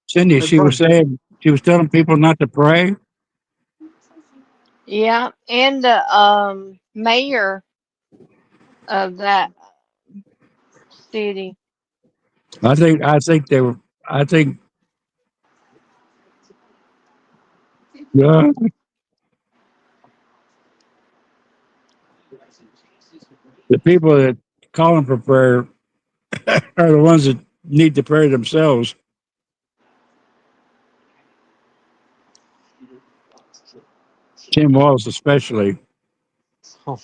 Cindy. Hey, She was telling people not to pray. Yeah, and the mayor of that city. I think they were. I think uh, the people that calling for prayer are the ones that need to pray themselves. Tim Walz especially. Oh,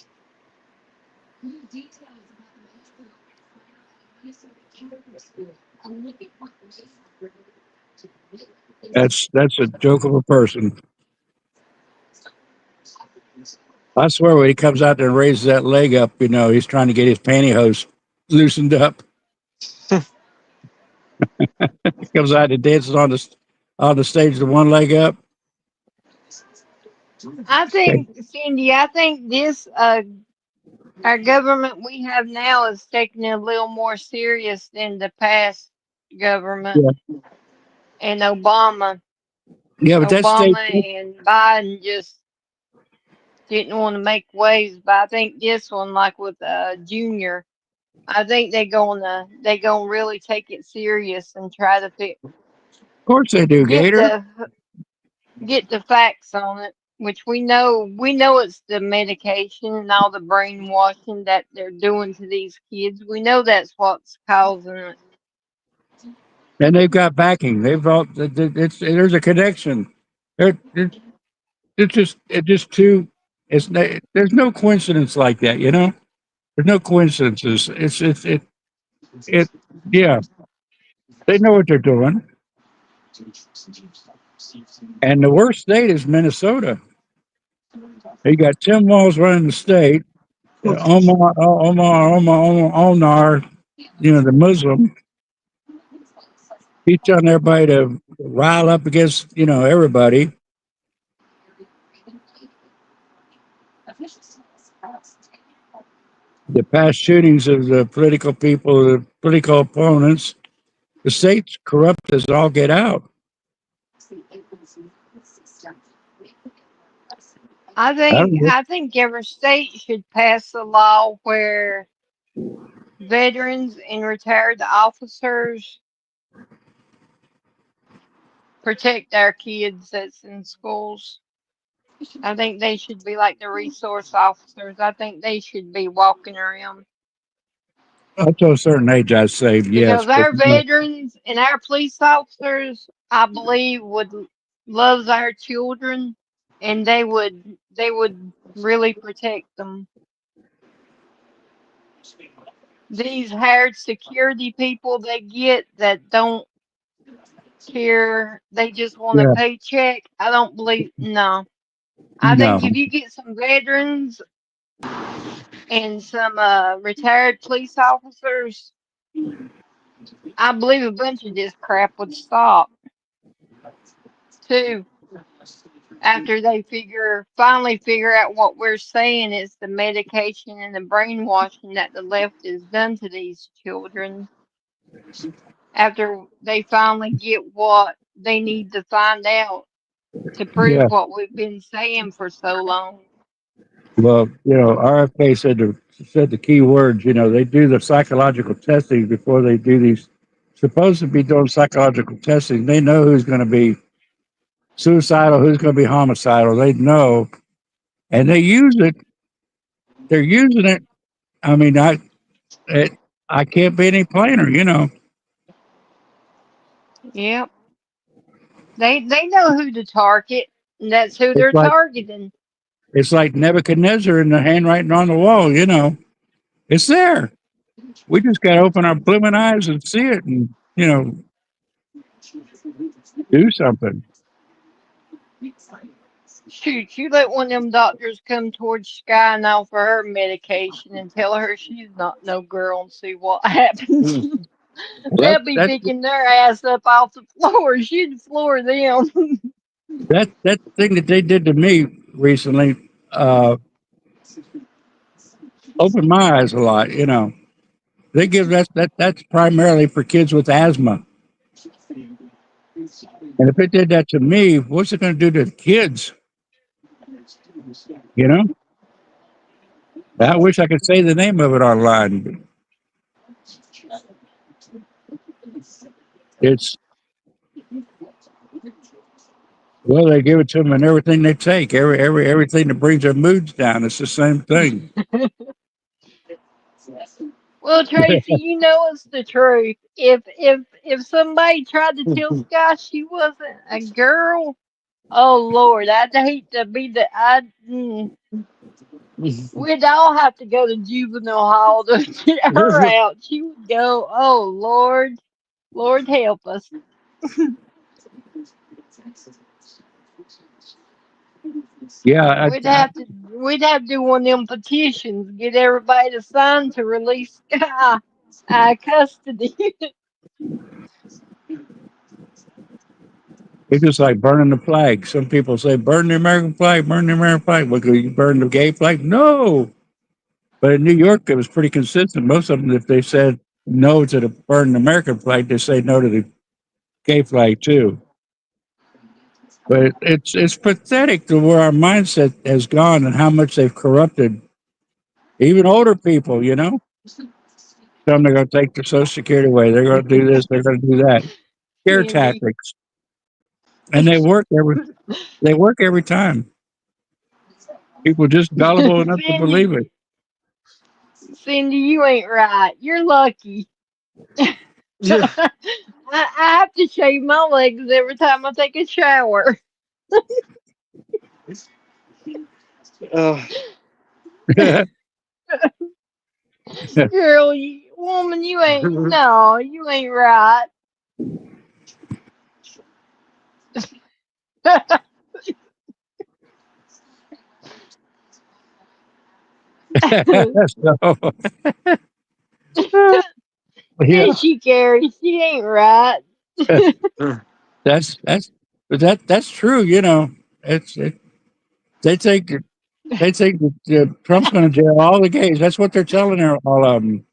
That's a joke of a person. I swear when he comes out there and raises that leg up, he's trying to get his pantyhose loosened up. He comes out and dances on the stage with one leg up. I think, Cindy, I think this our government we have now is taking it a little more serious than the past government Yeah, and Obama. yeah, but that's state. Obama and Biden just didn't want to make waves, but I think this one, like with Junior, I think they gonna really take it serious and try to Of course they do, get Gator. the facts on it. Which we know it's the medication and all the brainwashing that they're doing to these kids. We know that's what's causing it. And they've got backing. There's a connection. There, It's just too. There's no coincidence like that, you know. There's no coincidences. It. Yeah, they know what they're doing. And the worst state is Minnesota. You got Tim Walz running the state. Omar, the Muslim. He's telling everybody to rile up against, everybody. The past shootings of the political people, the political opponents, the state's corrupt as all get out. I I think don't know. I think every state should pass a law where veterans and retired officers protect our kids that's in schools. I think they should be like the resource officers. I think they should be walking around Up to a certain age, I'd say yes, because but our veterans and our police officers, I believe, would love our children, and they would really protect them. These hired security people they get that don't care, they just want a yeah, paycheck. I don't believe, no. I no, think if you get some veterans and some retired police officers, I believe a bunch of this crap would stop too. After they finally figure out what we're saying is the medication and the brainwashing that the left has done to these children. After they finally get what they need to find out to yeah. prove what we've been saying for so long. Well, RFK said the key words. They do the psychological testing before they do these. Supposed to be doing psychological testing. They know who's going to be suicidal, who's going to be homicidal. They know, and they use it. They're using it. I mean, it, I can't be any plainer. Yep. They know who to target, and that's who It's they're like targeting. it's like Nebuchadnezzar and the handwriting on the wall. It's there. We just got to open our blooming eyes and see it, and do something. Shoot, you let one of them doctors come towards Sky and offer her medication and tell her she's not no girl and see what happens. Well, They'll be picking their ass up off the floor. She'd floor them. that thing that they did to me recently opened my eyes a lot. They give that's primarily for kids with asthma, and if it did that to me, what's it going to do to the kids? You know, I wish I could say the name of it online. It's Well, they give it to them in everything they take, everything that brings their moods down. It's the same thing. Well, Tracy, you know it's the truth. If somebody tried to tell Sky she wasn't a girl, oh Lord, I'd hate to be the we'd all have to go to juvenile hall to get her out. She would go, oh Lord, Lord help us. Yeah, We'd have to do one of them petitions, get everybody to sign to release Sky custody. it's just like burning the flag. Some people say, burn the American flag, burn the American flag. Well, could you burn the gay flag? No. But in New York, it was pretty consistent. Most of them, if they said no to the burn the American flag, they say no to the gay flag too. But it's pathetic to where our mindset has gone and how much they've corrupted even older people. Tell them they're going to take their Social Security away. They're going to do this. They're going to do that. Scare Cindy. tactics, and they work every time. People just gullible enough to Cindy, believe it. Cindy, you ain't right. You're lucky. I have to shave my legs every time I take a shower. Uh, Girl, woman, you ain't, no, you ain't right. So, yeah, Yes, she Gary, she ain't right. that's true. It's it, they think that Trump's going to jail all the gays. That's what they're telling her, all of them,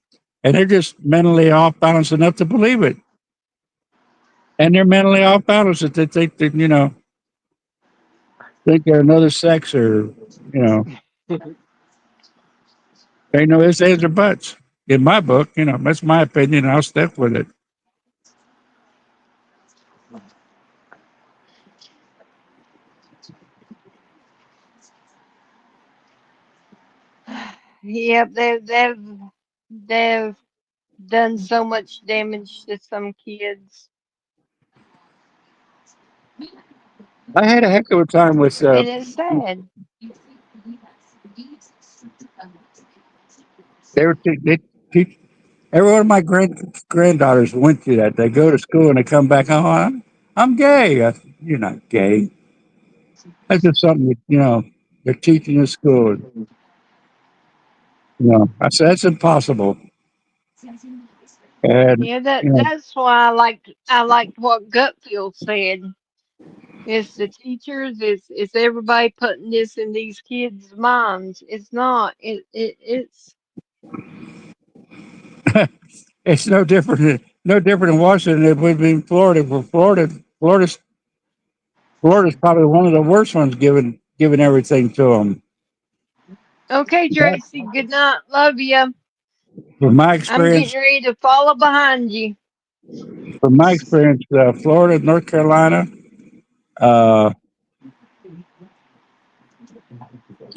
and they're just mentally off balance enough to believe it. And they're mentally off balance that they think that think they're another sex, or they know this ands or buts. In my book, that's my opinion. I'll stick with it. Yep, they've done so much damage to some kids, I had a heck of a time with. and it's sad. They teach. Every one of my granddaughters went through that. They go to school and they come back. Oh, I'm gay. You're not gay. That's just something that they're teaching in school. I said that's impossible. And Yeah, you know, that's why I liked what Gutfield said. It's the teachers, it's everybody putting this in these kids' minds. It's not. It's it's no different in Washington than it would be in Florida. For Florida's probably one of the worst ones giving everything to them. okay, Tracy. Good night. Love you. From my I'm experience, getting ready to follow behind you. Florida, North Carolina, uh,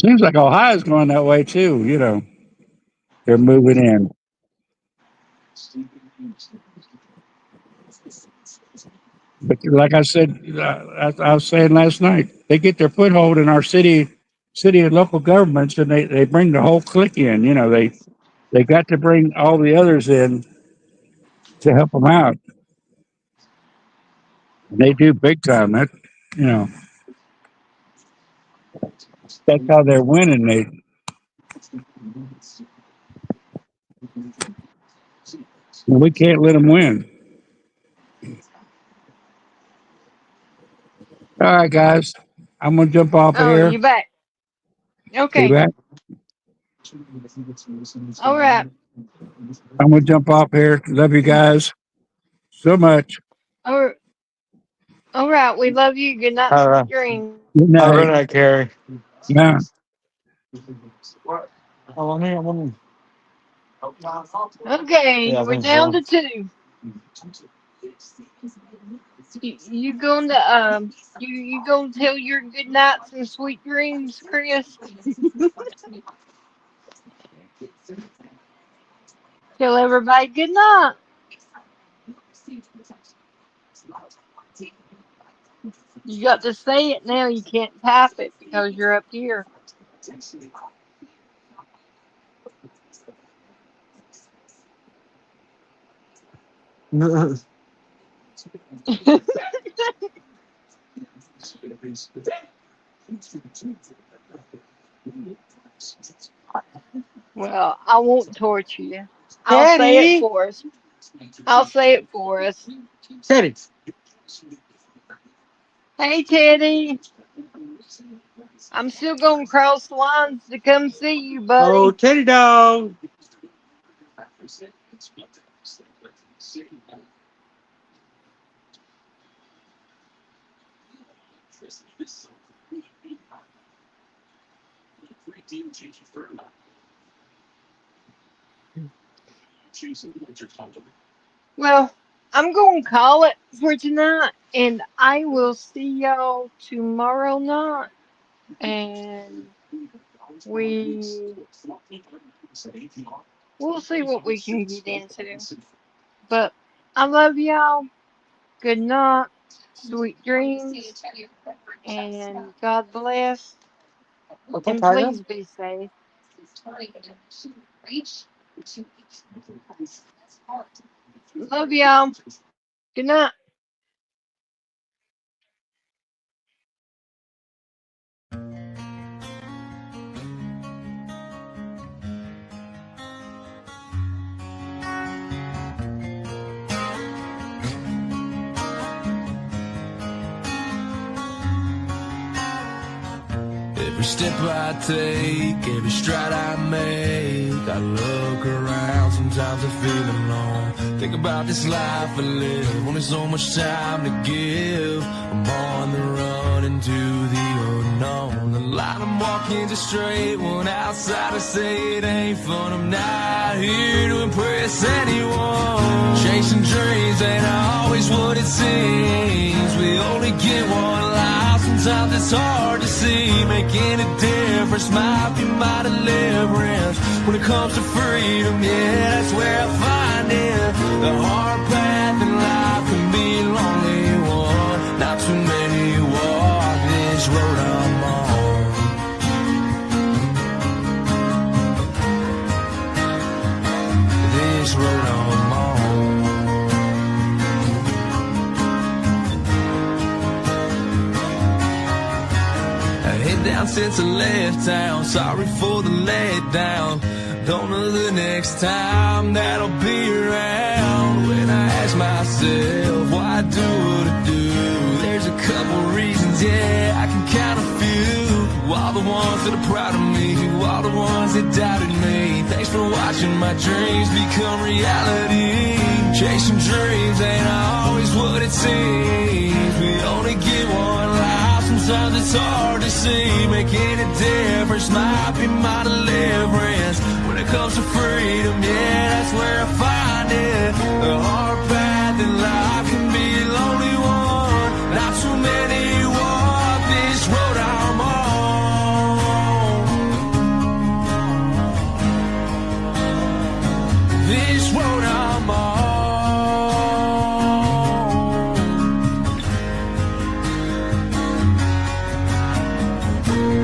seems like Ohio's going that way too. They're moving in. But like I said, I was saying last night, they get their foothold in our city and local governments, and they bring the whole clique in. They got to bring all the others in to help them out. And they do big time. You know, that's how they're winning. We can't let them win. All right, guys, I'm gonna jump off of Oh, here. you back? You Okay. back? All right. I'm gonna jump off here. Love you guys so much. All right. All right. We love you. Good night. all Sweet right. dreams. Good Have a night. good night, Carrie. Yeah. Oh, I'm Okay, yeah, I we're think down so. to two. You going to you gonna tell your good nights and sweet dreams, Chris? Tell everybody good night. You got to say it now. You can't tap it because you're up here. Well, I won't torture you. I'll say it Teddy, for us. I'll say it for us. Teddy. Hey, Teddy. I'm still gonna cross the lines to come see you, Oh, buddy. Teddy dog. Well, I'm gonna call it for tonight, and I will see y'all tomorrow night. And we we'll see what we can get into. But I love y'all. Good night. Sweet dreams. And God bless. What's up, And Tiger? please be safe. Love y'all. Good night. Every step I take, every stride I make, I look around, sometimes I feel alone. Think about this life I live, only so much time to give. I'm on the run into the unknown. The line I'm walking's a straight one, outside I say it ain't fun. I'm not here to impress anyone. Chasing dreams ain't always what it seems. We only get one life, sometimes it's hard to see. Making a difference might be my deliverance. When it comes to freedom, yeah, that's where I find it. The hard path in life can be a lonely one. Not too many walk this road I'm on. This road I'm on. Down since I left town, sorry for the letdown. Don't know the next time that I'll be around. When I ask myself why I do what I do, there's a couple reasons, yeah, I can count a few. All the ones that are proud of me, all the ones that doubted me. Thanks for watching my dreams become reality. Chasing dreams ain't always what it seems. We only get one life, sometimes it's hard to see. Making a difference might be my deliverance. When it comes to freedom, yeah, that's where I find it. The hard path in life can be a lonely one. Not too many walk this road I'm on. This road I'm on.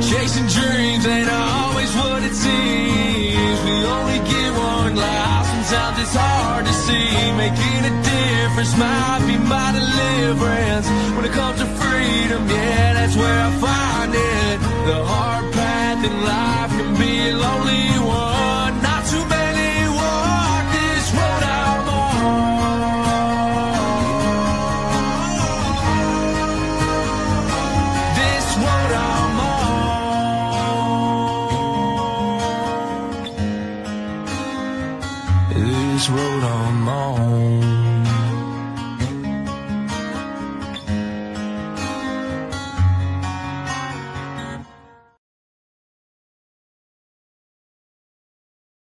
Chasing dreams ain't always what it seems. We only get one life, sometimes it's hard to see. Making a difference might be my deliverance. When it comes to freedom, yeah, that's where I find it. The hard path in life can be a lonely one. Not too many walk this road I'm on. This road I'm on. This road